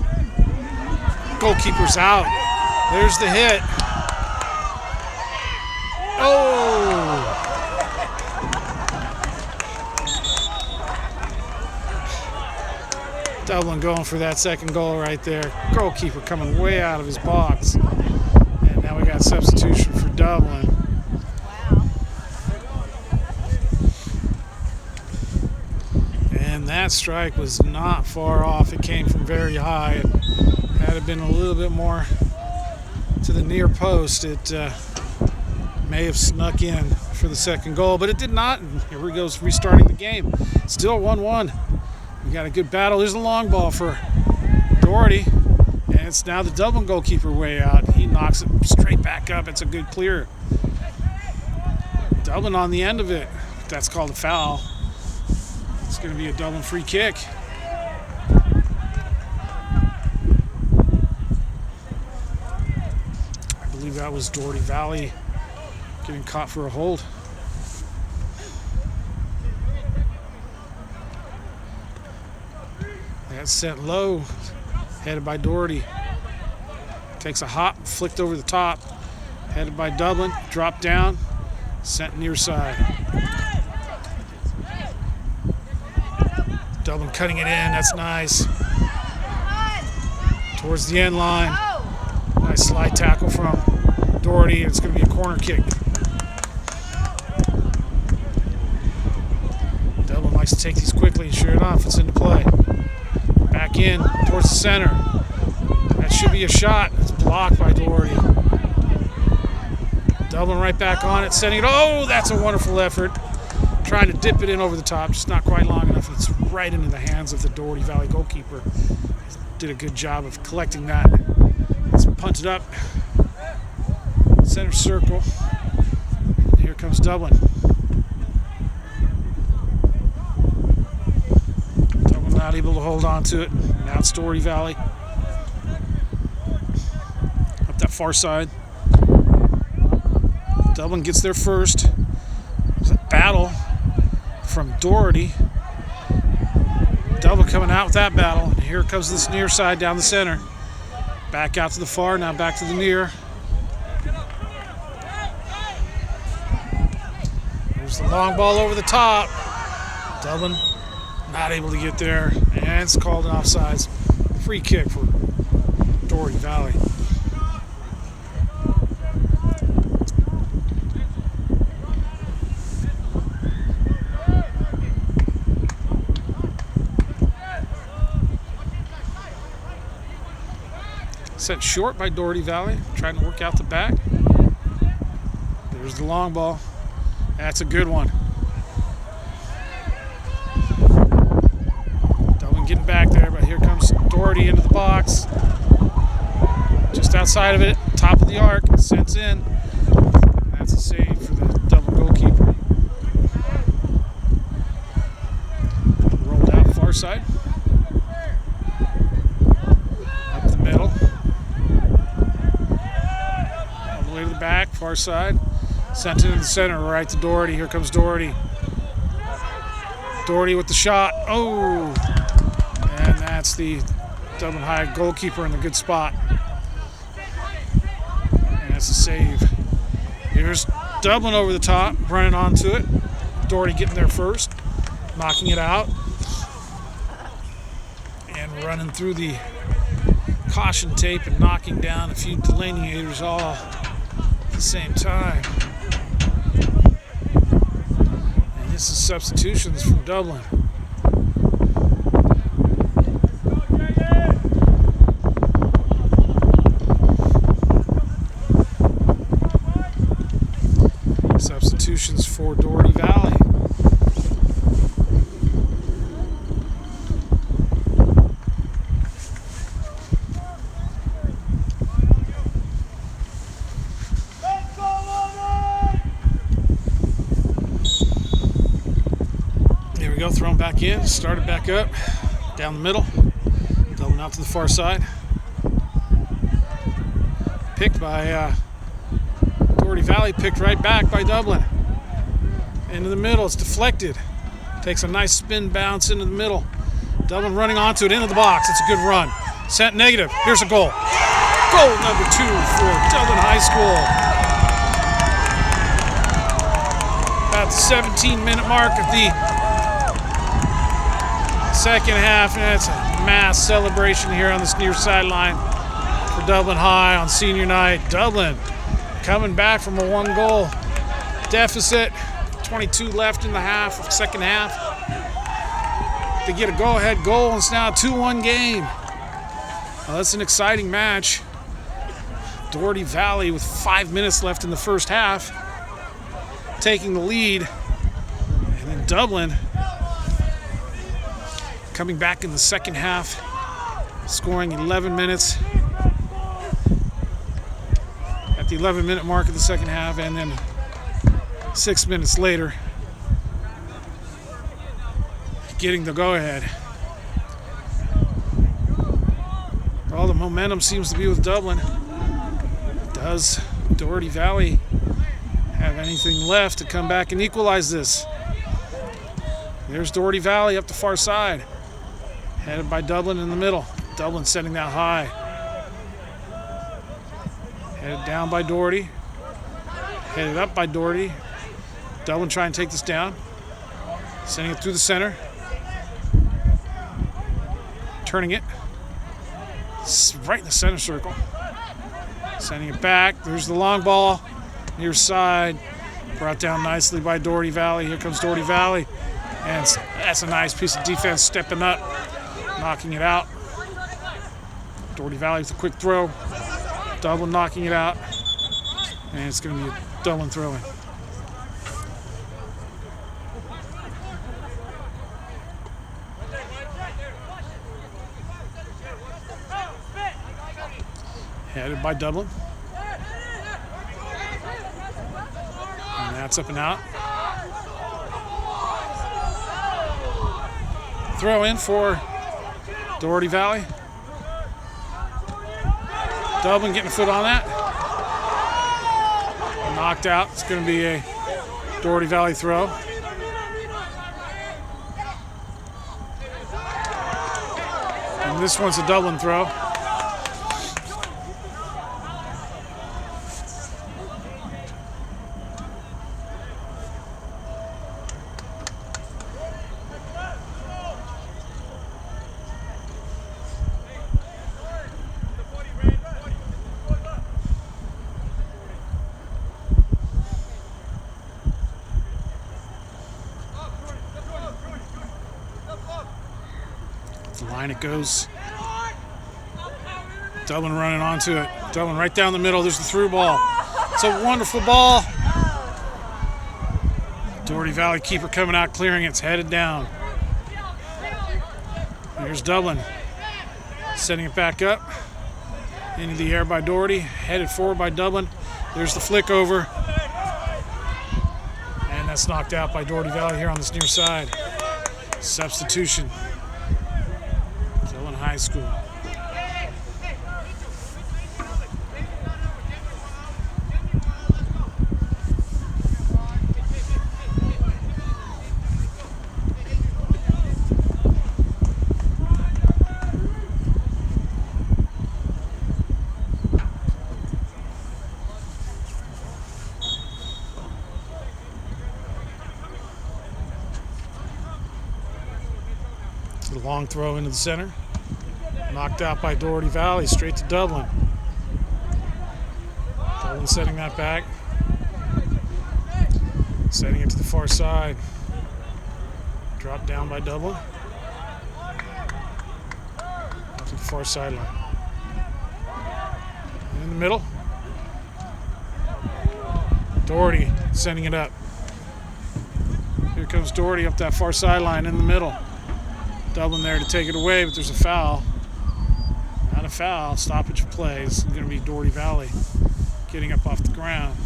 Goalkeeper's out. There's the hit. Oh! Dublin going for that second goal right there. Goalkeeper coming way out of his box. And now we got substitution for Dublin. And that strike was not far off. It came from very high. Had it been a little bit more to the near post, it may have snuck in for the second goal, but it did not. And here we go, restarting the game. Still 1-1. We got a good battle. There's a long ball for Dougerty, and it's now the Dublin goalkeeper way out. He knocks it straight back up. It's a good clear. Dublin on the end of it. That's called a foul. It's going to be a Dublin free kick. I believe that was Dougerty Valley getting caught for a hold. That's set low, headed by Dougerty. Takes a hop, flicked over the top, headed by Dublin, dropped down, sent near side. Dublin cutting it in, that's nice. Towards the end line. Nice slide tackle from Dougerty. It's going to be a corner kick. likes to take these quickly, and sure enough, it's into play. Back in towards the center. That should be a shot. It's blocked by Dougerty. Dublin right back on it, sending it. Oh, that's a wonderful effort. Trying to dip it in over the top, just not quite long enough. It's right into the hands of the Dougerty Valley goalkeeper. Did a good job of collecting that. It's punted up. Center circle. Here comes Dublin. Dublin not able to hold on to it. Now it's Dougerty Valley. Up that far side. Dublin gets there first. There's a battle from Dougerty. Dublin coming out with that battle. And here comes this near side down the center. Back out to the far, now back to the near. There's the long ball over the top. Dublin not able to get there. And it's called an offsides. Free kick for Dougerty Valley. Sent short by Dougerty Valley, trying to work out the back. There's the long ball. That's a good one. Dublin getting back there, but here comes Dougerty into the box. Just outside of it, top of the arc, sent in. That's a save for the Dublin goalkeeper. Rolled out far side. Up the middle. To the back, far side. Sent it in the center, right to Dougerty. Here comes Dougerty. Dougerty with the shot. Oh! And that's the Dublin High goalkeeper in the good spot. And that's a save. Here's Dublin over the top, running onto it. Dougerty getting there first, knocking it out. And running through the caution tape and knocking down a few delineators all at the same time. And this is substitutions from Dublin. Substitutions for Dougerty Valley. Thrown back in, started back up, down the middle, Dublin out to the far side. Picked by Dougerty Valley, picked right back by Dublin. Into the middle, it's deflected. Takes a nice spin bounce into the middle. Dublin running onto it, into the box. It's a good run. Sent negative. Here's a goal. Goal number 2 for Dublin High School. About the 17-minute mark of the second half, and it's a mass celebration here on this near sideline for Dublin High on senior night. Dublin coming back from a 1-goal deficit, 22 left in the second half. They get a go-ahead goal, and it's now a 2-1 game. Well, that's an exciting match. Dougerty Valley with 5 minutes left in the first half, taking the lead, and then Dublin coming back in the second half, scoring 11 minutes at the 11-minute mark of the second half, and then 6 minutes later, getting the go-ahead. All the momentum seems to be with Dublin. Does Dougerty Valley have anything left to come back and equalize this? There's Dougerty Valley up the far side, headed by Dublin in the middle. Dublin setting that high. Headed down by Dougerty. Headed up by Dougerty. Dublin trying to take this down. Sending it through the center. Turning it. It's right in the center circle. Sending it back. There's the long ball. Near side. Brought down nicely by Dougerty Valley. Here comes Dougerty Valley. And that's a nice piece of defense, stepping up, knocking it out. Doughty Valley with a quick throw. Dublin knocking it out. And it's going to be a Dublin throw-in. Headed by Dublin. And that's up and out. Throw in for Doughty Valley. Dublin getting a foot on that. Knocked out. It's going to be a Doughty Valley throw. And this one's a Dublin throw. Line it goes. Dublin running onto it. Dublin right down the middle. There's the through ball. It's a wonderful ball. Doughty Valley keeper coming out, clearing it. It's headed down. Here's Dublin. Setting it back up. Into the air by Doughty. Headed forward by Dublin. There's the flick over. And that's knocked out by Doughty Valley here on this near side. Substitution. High School. The long throw into the center. Knocked out by Doughty Valley, straight to Dublin. Dublin setting that back. Setting it to the far side. Dropped down by Dublin. Up to the far sideline. In the middle. Doughty sending it up. Here comes Doughty up that far sideline in the middle. Dublin there to take it away, but there's a foul. Not a foul, stoppage of play. This is going to be Doughty Valley getting up off the ground.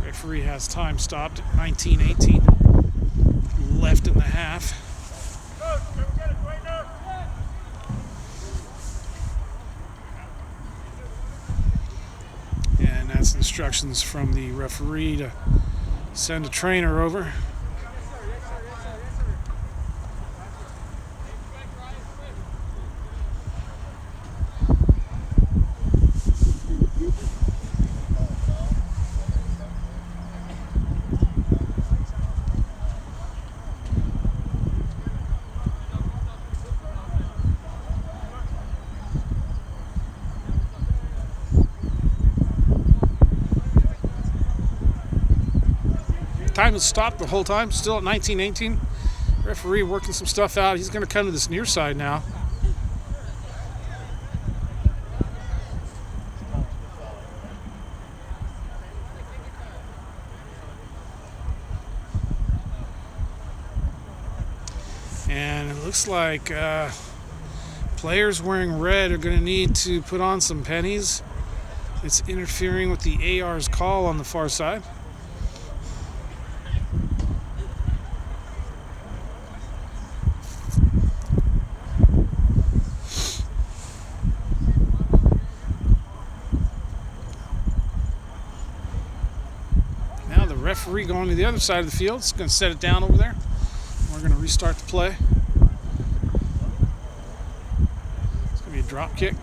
Referee has time stopped at 19:18 left in the half. And that's instructions from the referee to send a trainer over. Time has stopped the whole time, still at 19:18. Referee working some stuff out. He's going to come to this near side now. And it looks like players wearing red are going to need to put on some pennies. It's interfering with the AR's call on the far side. Referee going to the other side of the field. It's going to set it down over there. We're going to restart the play. It's going to be a drop kick.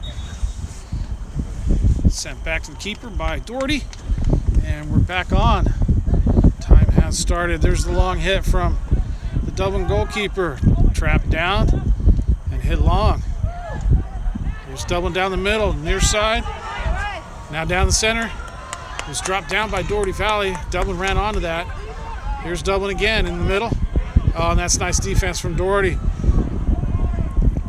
Sent back to the keeper by Doughty. And we're back on. Time has started. There's the long hit from the Dublin goalkeeper. Trapped down and hit long. Here's Dublin down the middle, near side. Now down the center. It was dropped down by Doughty Valley. Dublin ran onto that. Here's Dublin again in the middle. Oh, and that's nice defense from Dougerty.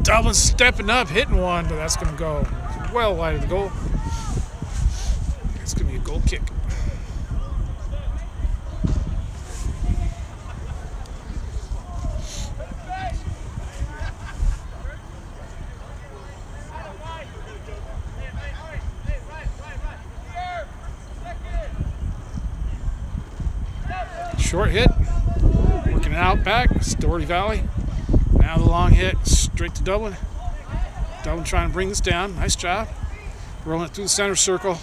Dublin stepping up, hitting one, but that's going to go well wide of the goal. It's going to be a goal kick. Short hit, working it out back. It's Dougerty Valley. Now the long hit, straight to Dublin. Dublin trying to bring this down. Nice job. Rolling it through the center circle.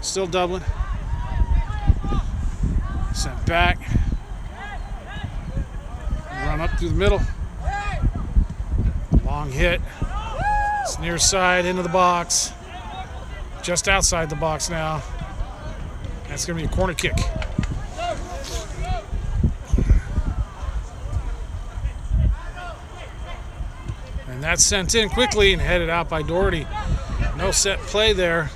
Still Dublin. Sent back. Run up through the middle. Long hit. It's near side into the box. Just outside the box now. That's going to be a corner kick. And that's sent in quickly and headed out by Dougerty. No set play there.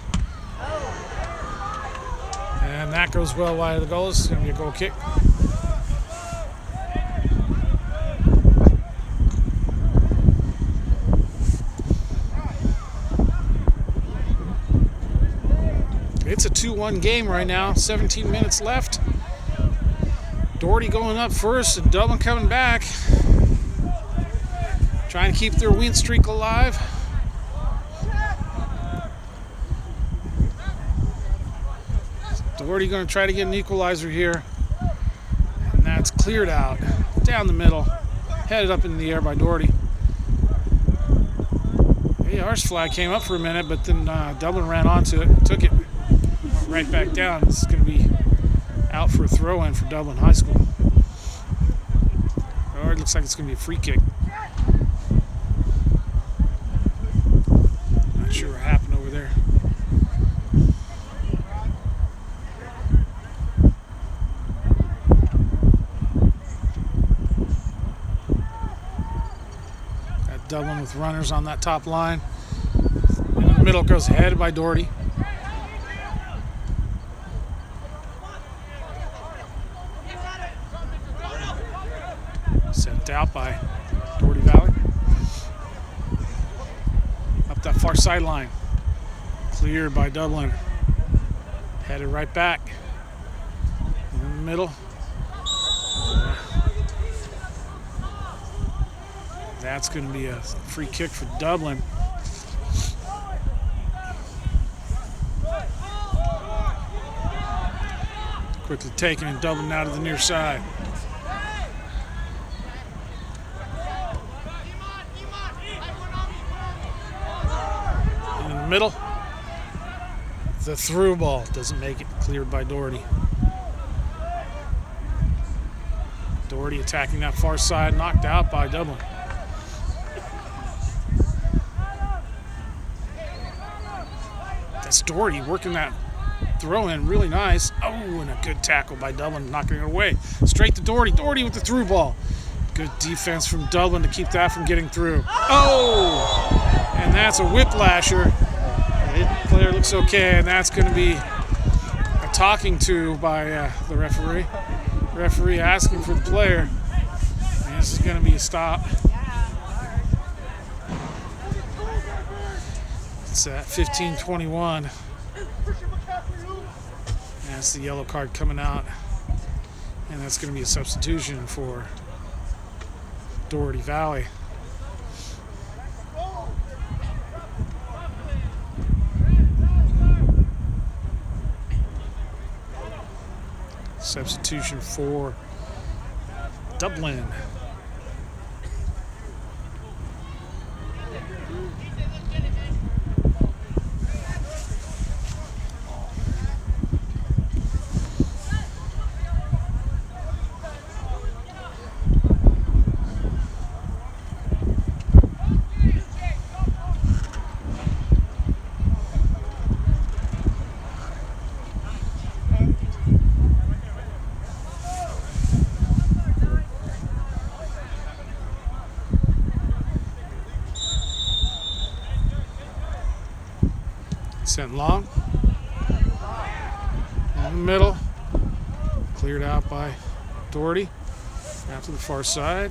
And that goes well wide of the goal. It's going to be a goal kick. It's a 2-1 game right now. 17 minutes left. Dougerty going up first and Dublin coming back. Trying to keep their win streak alive. Dougerty going to try to get an equalizer here. And that's cleared out. Down the middle. Headed up in the air by Dougerty. AR's flag came up for a minute, but then Dublin ran onto it and took it. Went right back down. This is going to be out for a throw-in for Dublin High School. Oh, it looks like it's going to be a free kick. Not sure what happened over there. Got Dublin with runners on that top line. In the middle goes headed by Dougerty. Sent out by Dougerty Valley. Up that far sideline. Cleared by Dublin. Headed right back. In the middle. That's going to be a free kick for Dublin. Quickly taken and Dublin out of the near side. Middle. The through ball doesn't make it. Cleared by Dougerty. Dougerty attacking that far side, knocked out by Dublin. That's Dougerty working that throw in really nice. Oh, and a good tackle by Dublin, knocking it away. Straight to Dougerty. Dougerty with the through ball. Good defense from Dublin to keep that from getting through. Oh! And that's a whiplasher. Player looks okay, and that's going to be a talking to by the referee. Referee asking for the player. And this is going to be a stop. It's at 15:21. And that's the yellow card coming out. And that's going to be a substitution for Dougerty Valley. Substitution for Dublin. Sent long. In the middle. Cleared out by Dougerty. Out to the far side.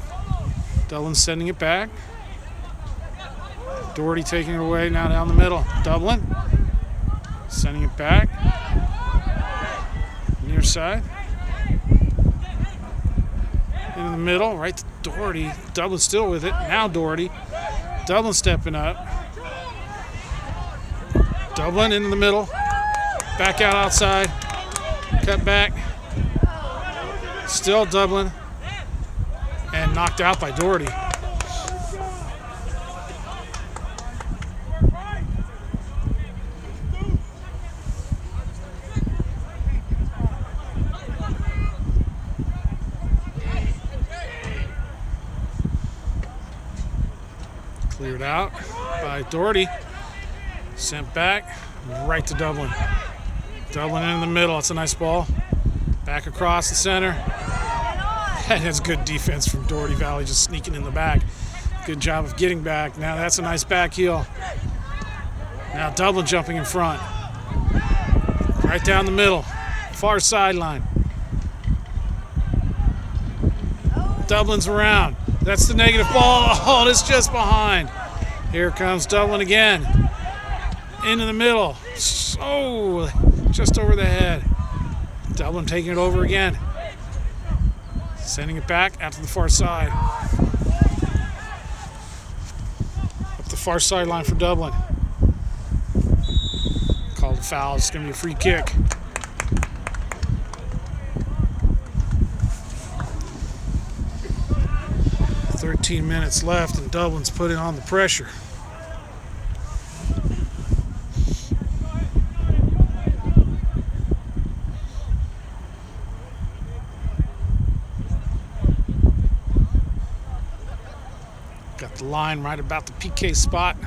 Dublin sending it back. Dougerty taking it away now down the middle. Dublin sending it back. Near side. In the middle, right to Dougerty. Dublin still with it. Now Dougerty. Dublin stepping up. Dublin into the middle. Back out outside. Cut back. Still Dublin. And knocked out by Dougerty. Cleared out by Dougerty. Sent back right to Dublin. Dublin in the middle. That's a nice ball. Back across the center. And that's good defense from Dougerty Valley, just sneaking in the back. Good job of getting back. Now that's a nice back heel. Now Dublin jumping in front. Right down the middle. Far sideline. Dublin's around. That's the negative ball. Oh, it's just behind. Here comes Dublin again. Into the middle. Oh, just over the head. Dublin taking it over again. Sending it back out to the far side. Up the far sideline for Dublin. Called a foul. It's going to be a free kick. "13 minutes left, and Dublin's putting on the pressure. Got the line right about the PK spot.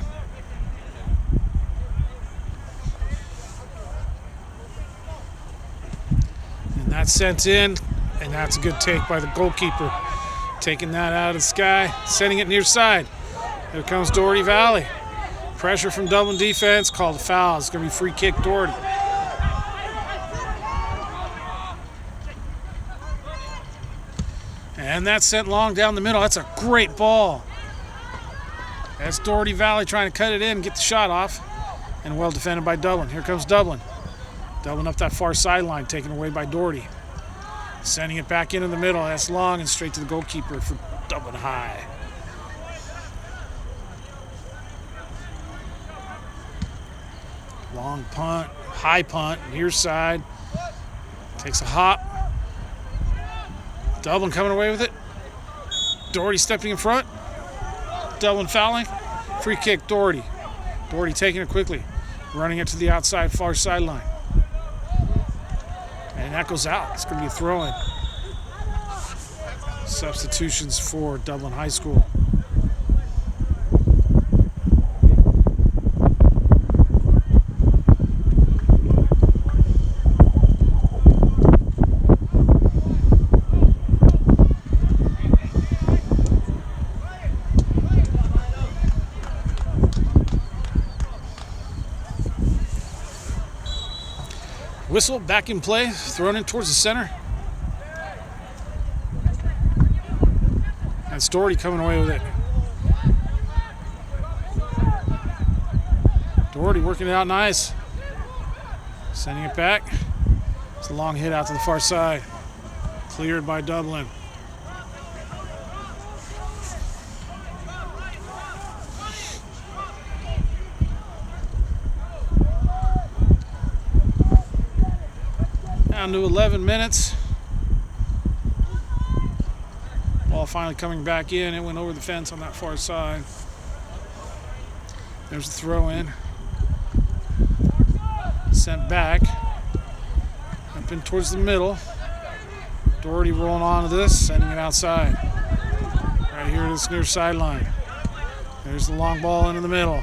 And that's sent in, and that's a good take by the goalkeeper. Taking that out of the sky, sending it near side. Here comes Dougerty Valley. Pressure from Dublin defense, called a foul. It's going to be free kick Dougerty. And that's sent long down the middle. That's a great ball. That's Dougerty Valley trying to cut it in, get the shot off. And well defended by Dublin. Here comes Dublin. Dublin up that far sideline, taken away by Dougerty. Sending it back into the middle. That's long and straight to the goalkeeper for Dublin High. Long punt, high punt, near side. Takes a hop. Dublin coming away with it. Dougerty stepping in front. Dublin fouling. Free kick, Dougerty. Dougerty taking it quickly. Running it to the outside far sideline. And that goes out. It's going to be a throw-in. Substitutions for Dublin High School. Whistle, back in play, thrown in towards the center. And Dougerty coming away with it. Dougerty working it out nice. Sending it back. It's a long hit out to the far side. Cleared by Dublin. Down to 11 minutes. Ball finally coming back in. It went over the fence on that far side. There's the throw in. Sent back. Up in towards the middle. Dougerty rolling on to this, sending it outside. Right here to this near sideline. There's the long ball into the middle.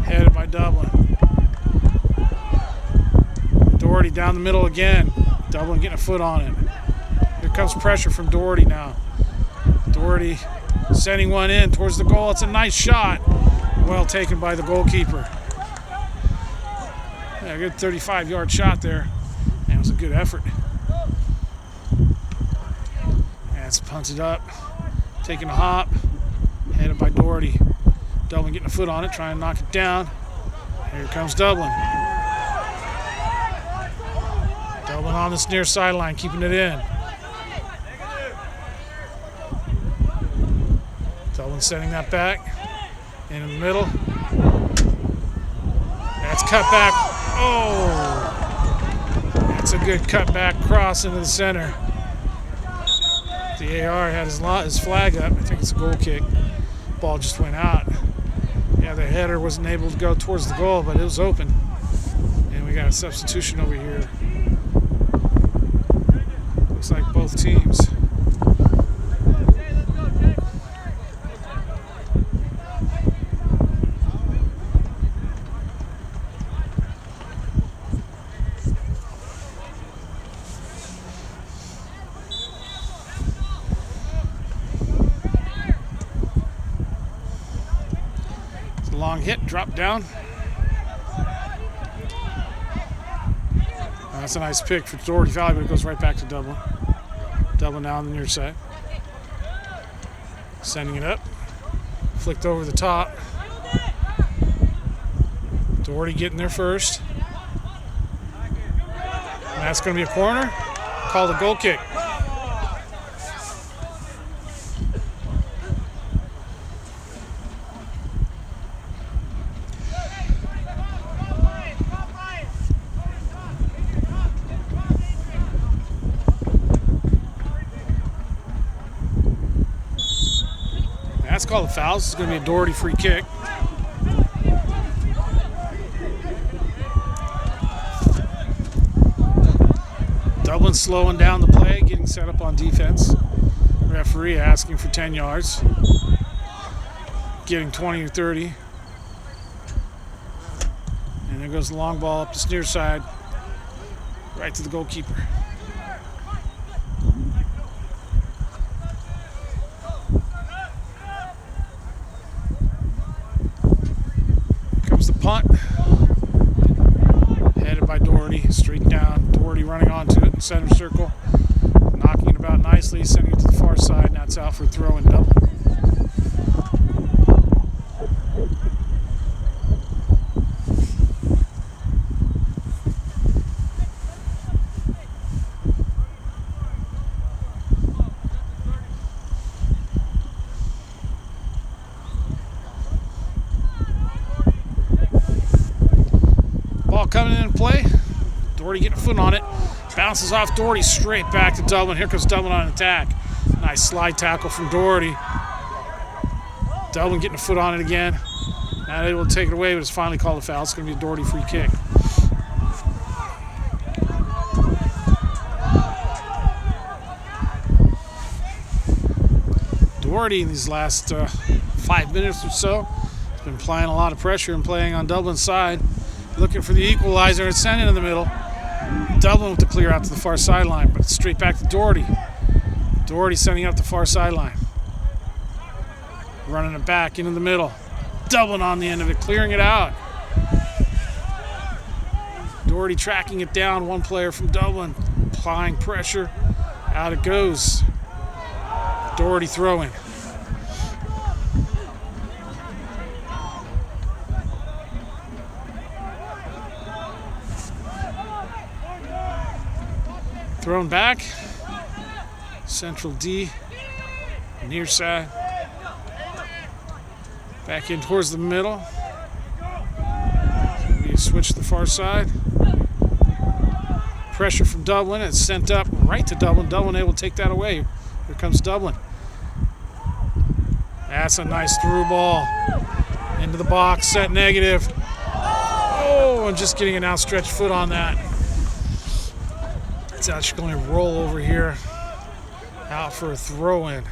Headed by Dublin. Dougerty down the middle again. Dublin getting a foot on it. Here comes pressure from Dougerty now. Dougerty sending one in towards the goal. It's a nice shot. Well taken by the goalkeeper. Yeah, a good 35-yard shot there. And it was a good effort. And That's punted up, taking a hop, headed by Dougerty. Dublin getting a foot on it, trying to knock it down. Here comes Dublin. Dublin on this near sideline, keeping it in. Dublin sending that back. In the middle. That's cut back. Oh! That's a good cutback cross into the center. The AR had his flag up. I think it's a goal kick. Ball just went out. Yeah, the header wasn't able to go towards the goal, but it was open. And we got a substitution over here. Looks like both teams. Long hit, drop down. That's a nice pick for Dougerty Valley, but it goes right back to Dublin. Dublin now on the near side. Sending it up. Flicked over the top. Dougerty getting there first. And that's going to be a corner. Called a goal kick. That's called a foul. This is going to be a Dougerty free kick. Dublin slowing down the play, getting set up on defense. Referee asking for 10 yards. Getting 20 or 30. And there goes the long ball up the near side. Right to the goalkeeper. The punt, headed by Dougerty, straight down. Dougerty running onto it in center circle, knocking it about nicely, sending it to the far side. Now it's out for a throw and double. Ball coming into play. Dougerty getting a foot on it. Bounces off Dougerty straight back to Dublin. Here comes Dublin on attack. Nice slide tackle from Dougerty. Dublin getting a foot on it again. Not able to take it away, but it's finally called a foul. It's going to be a Dougerty free kick. Dougerty in these last 5 minutes or so has been applying a lot of pressure and playing on Dublin's side. Looking for the equalizer and sending in the middle. Dublin with the clear out to the far sideline, but it's straight back to Dougerty. Dougerty sending out the far sideline. Running it back into the middle. Dublin on the end of it, clearing it out. Dougerty tracking it down. One player from Dublin applying pressure. Out it goes. Dougerty throwing. Thrown back. Central D. Near side. Back in towards the middle. We switch to the far side. Pressure from Dublin. It's sent up right to Dublin. Dublin able to take that away. Here comes Dublin. That's a nice through ball. Into the box. Set negative. Oh, and just getting an outstretched foot on that. It's actually going to roll over here. Out for a throw-in.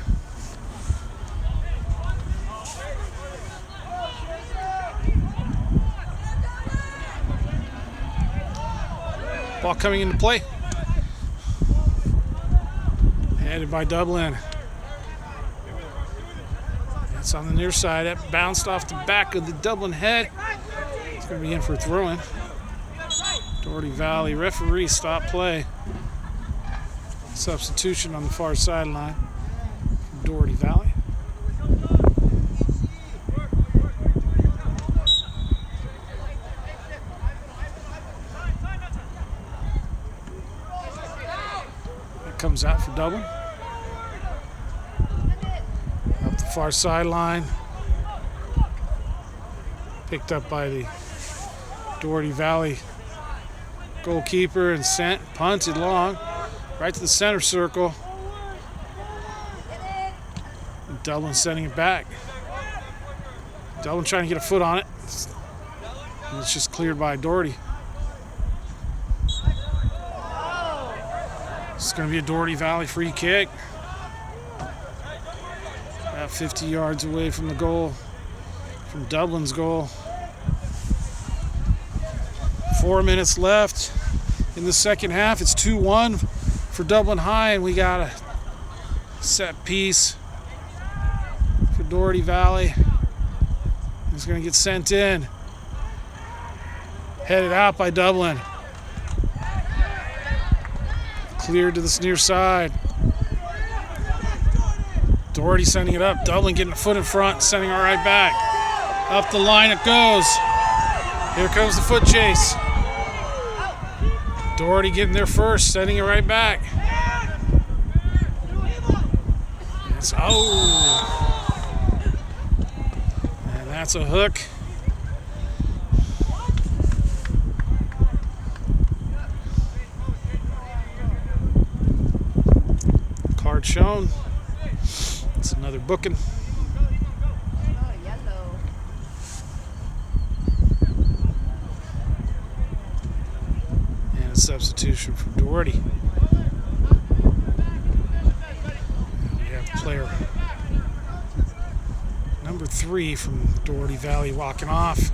Ball coming into play. Headed by Dublin. It's on the near side. That bounced off the back of the Dublin head. It's going to be in for a throw-in. Dougerty Valley referee stop play. Substitution on the far sideline. Dougerty Valley. That comes out for Dublin. Up the far sideline. Picked up by the Dougerty Valley goalkeeper and sent, punted long, right to the center circle. And Dublin sending it back. Dublin trying to get a foot on it. And it's just cleared by Dougerty. It's going to be a Dougerty Valley free kick. About 50 yards away from the goal, from Dublin's goal. 4 minutes left in the second half. It's 2-1 for Dublin High, and we got a set piece for Dougerty Valley. It's going to get sent in. Headed out by Dublin. Cleared to this near side. Dougerty sending it up. Dublin getting a foot in front, sending it right back. Up the line it goes. Here comes the foot chase. Dougerty getting there first, sending it right back. It's, and that's a hook. Card shown. It's another booking. Substitution for Dougerty. We have player number 3 from Dougerty Valley walking off.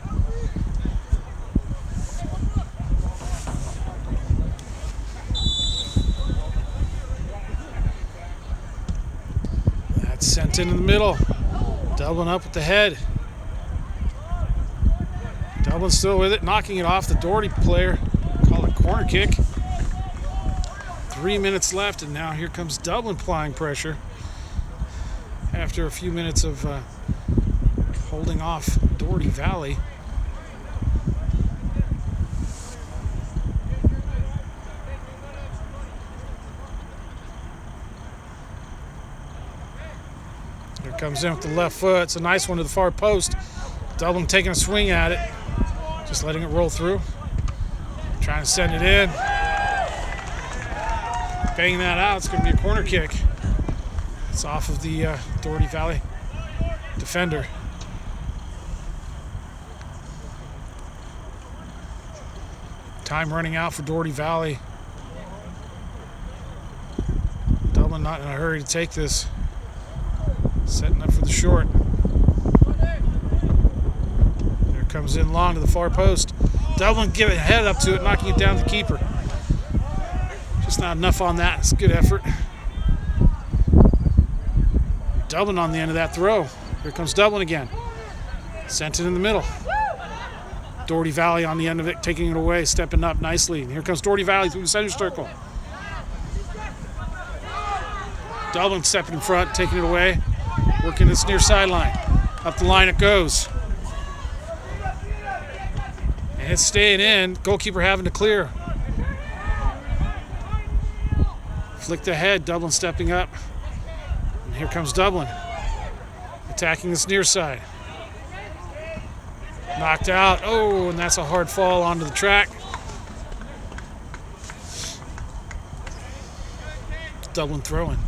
That's sent in the middle. Dublin up with the head. Dublin still with it, knocking it off the Dougerty player. Corner kick. 3 minutes left, and now here comes Dublin applying pressure after a few minutes of holding off Dougerty Valley. Here comes in with the left foot. It's a nice one to the far post. Dublin taking a swing at it, just letting it roll through. Trying to send it in. Banging that out. It's going to be a corner kick. It's off of the Dougerty Valley defender. Time running out for Dougerty Valley. Dublin not in a hurry to take this. Setting up for the short. There comes in long to the far post. Dublin give a head up to it, knocking it down to the keeper. Just not enough on that. It's a good effort. Dublin on the end of that throw. Here comes Dublin again. Sent it in the middle. Dougerty Valley on the end of it, taking it away, stepping up nicely. And here comes Dougerty Valley through the center circle. Dublin stepping in front, taking it away, working this near sideline. Up the line it goes. And it's staying in. Goalkeeper having to clear. Flick the head. Dublin stepping up. And here comes Dublin. Attacking this near side. Knocked out. Oh, and that's a hard fall onto the track. Dublin throwing.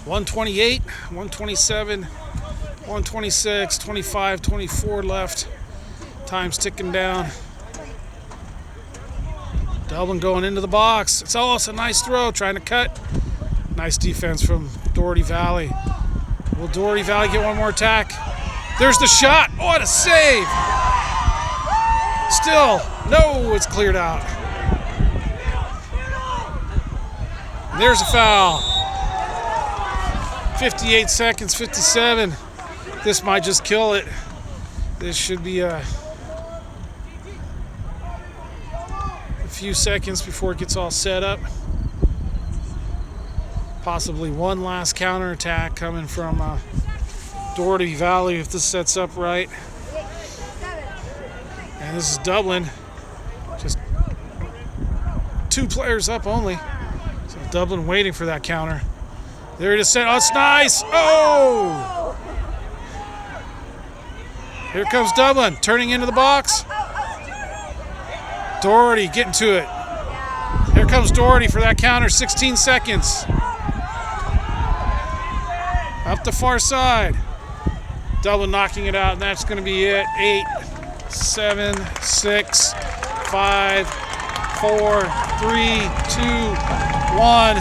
.128, 127, 126, 25, 24 left. Time's ticking down. Dublin going into the box. It's a nice throw, trying to cut. Nice defense from Dougerty Valley. Will Dougerty Valley get one more attack? There's the shot. Oh, what a save! Still, no, it's cleared out. And there's a foul. 58 seconds, 57. This might just kill it. This should be a few seconds before it gets all set up. Possibly one last counterattack coming from Dougerty Valley if this sets up right. And this is Dublin. Just 2 players up only. So Dublin waiting for that counter. There it is set. Oh, it's nice. Oh! Here comes Dublin turning into the box. Dougerty getting to it. Here comes Dougerty for that counter. 16 seconds. Up the far side. Dublin knocking it out, and that's going to be it. 8, 7, 6, 5, 4, 3, 2, 1.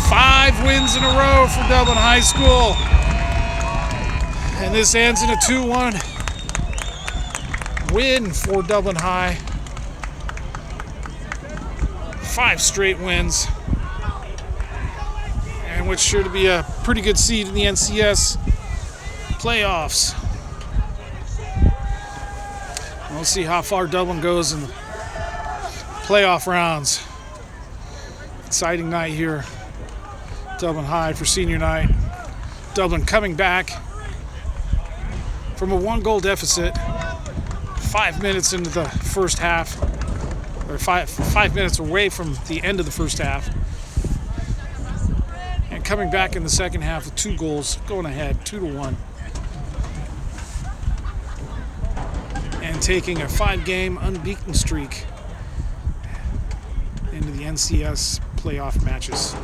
5 wins in a row for Dublin High School. And this ends in a 2-1 win for Dublin High. 5 straight wins. And what's sure to be a pretty good seed in the NCS playoffs. We'll see how far Dublin goes in the playoff rounds. Exciting night here. Dublin High for senior night. Dublin coming back from a 1-goal deficit 5 minutes into the first half, or five minutes away from the end of the first half, and coming back in the second half with 2 goals, going ahead 2-1, and taking a 5-game unbeaten streak into the NCS playoff matches.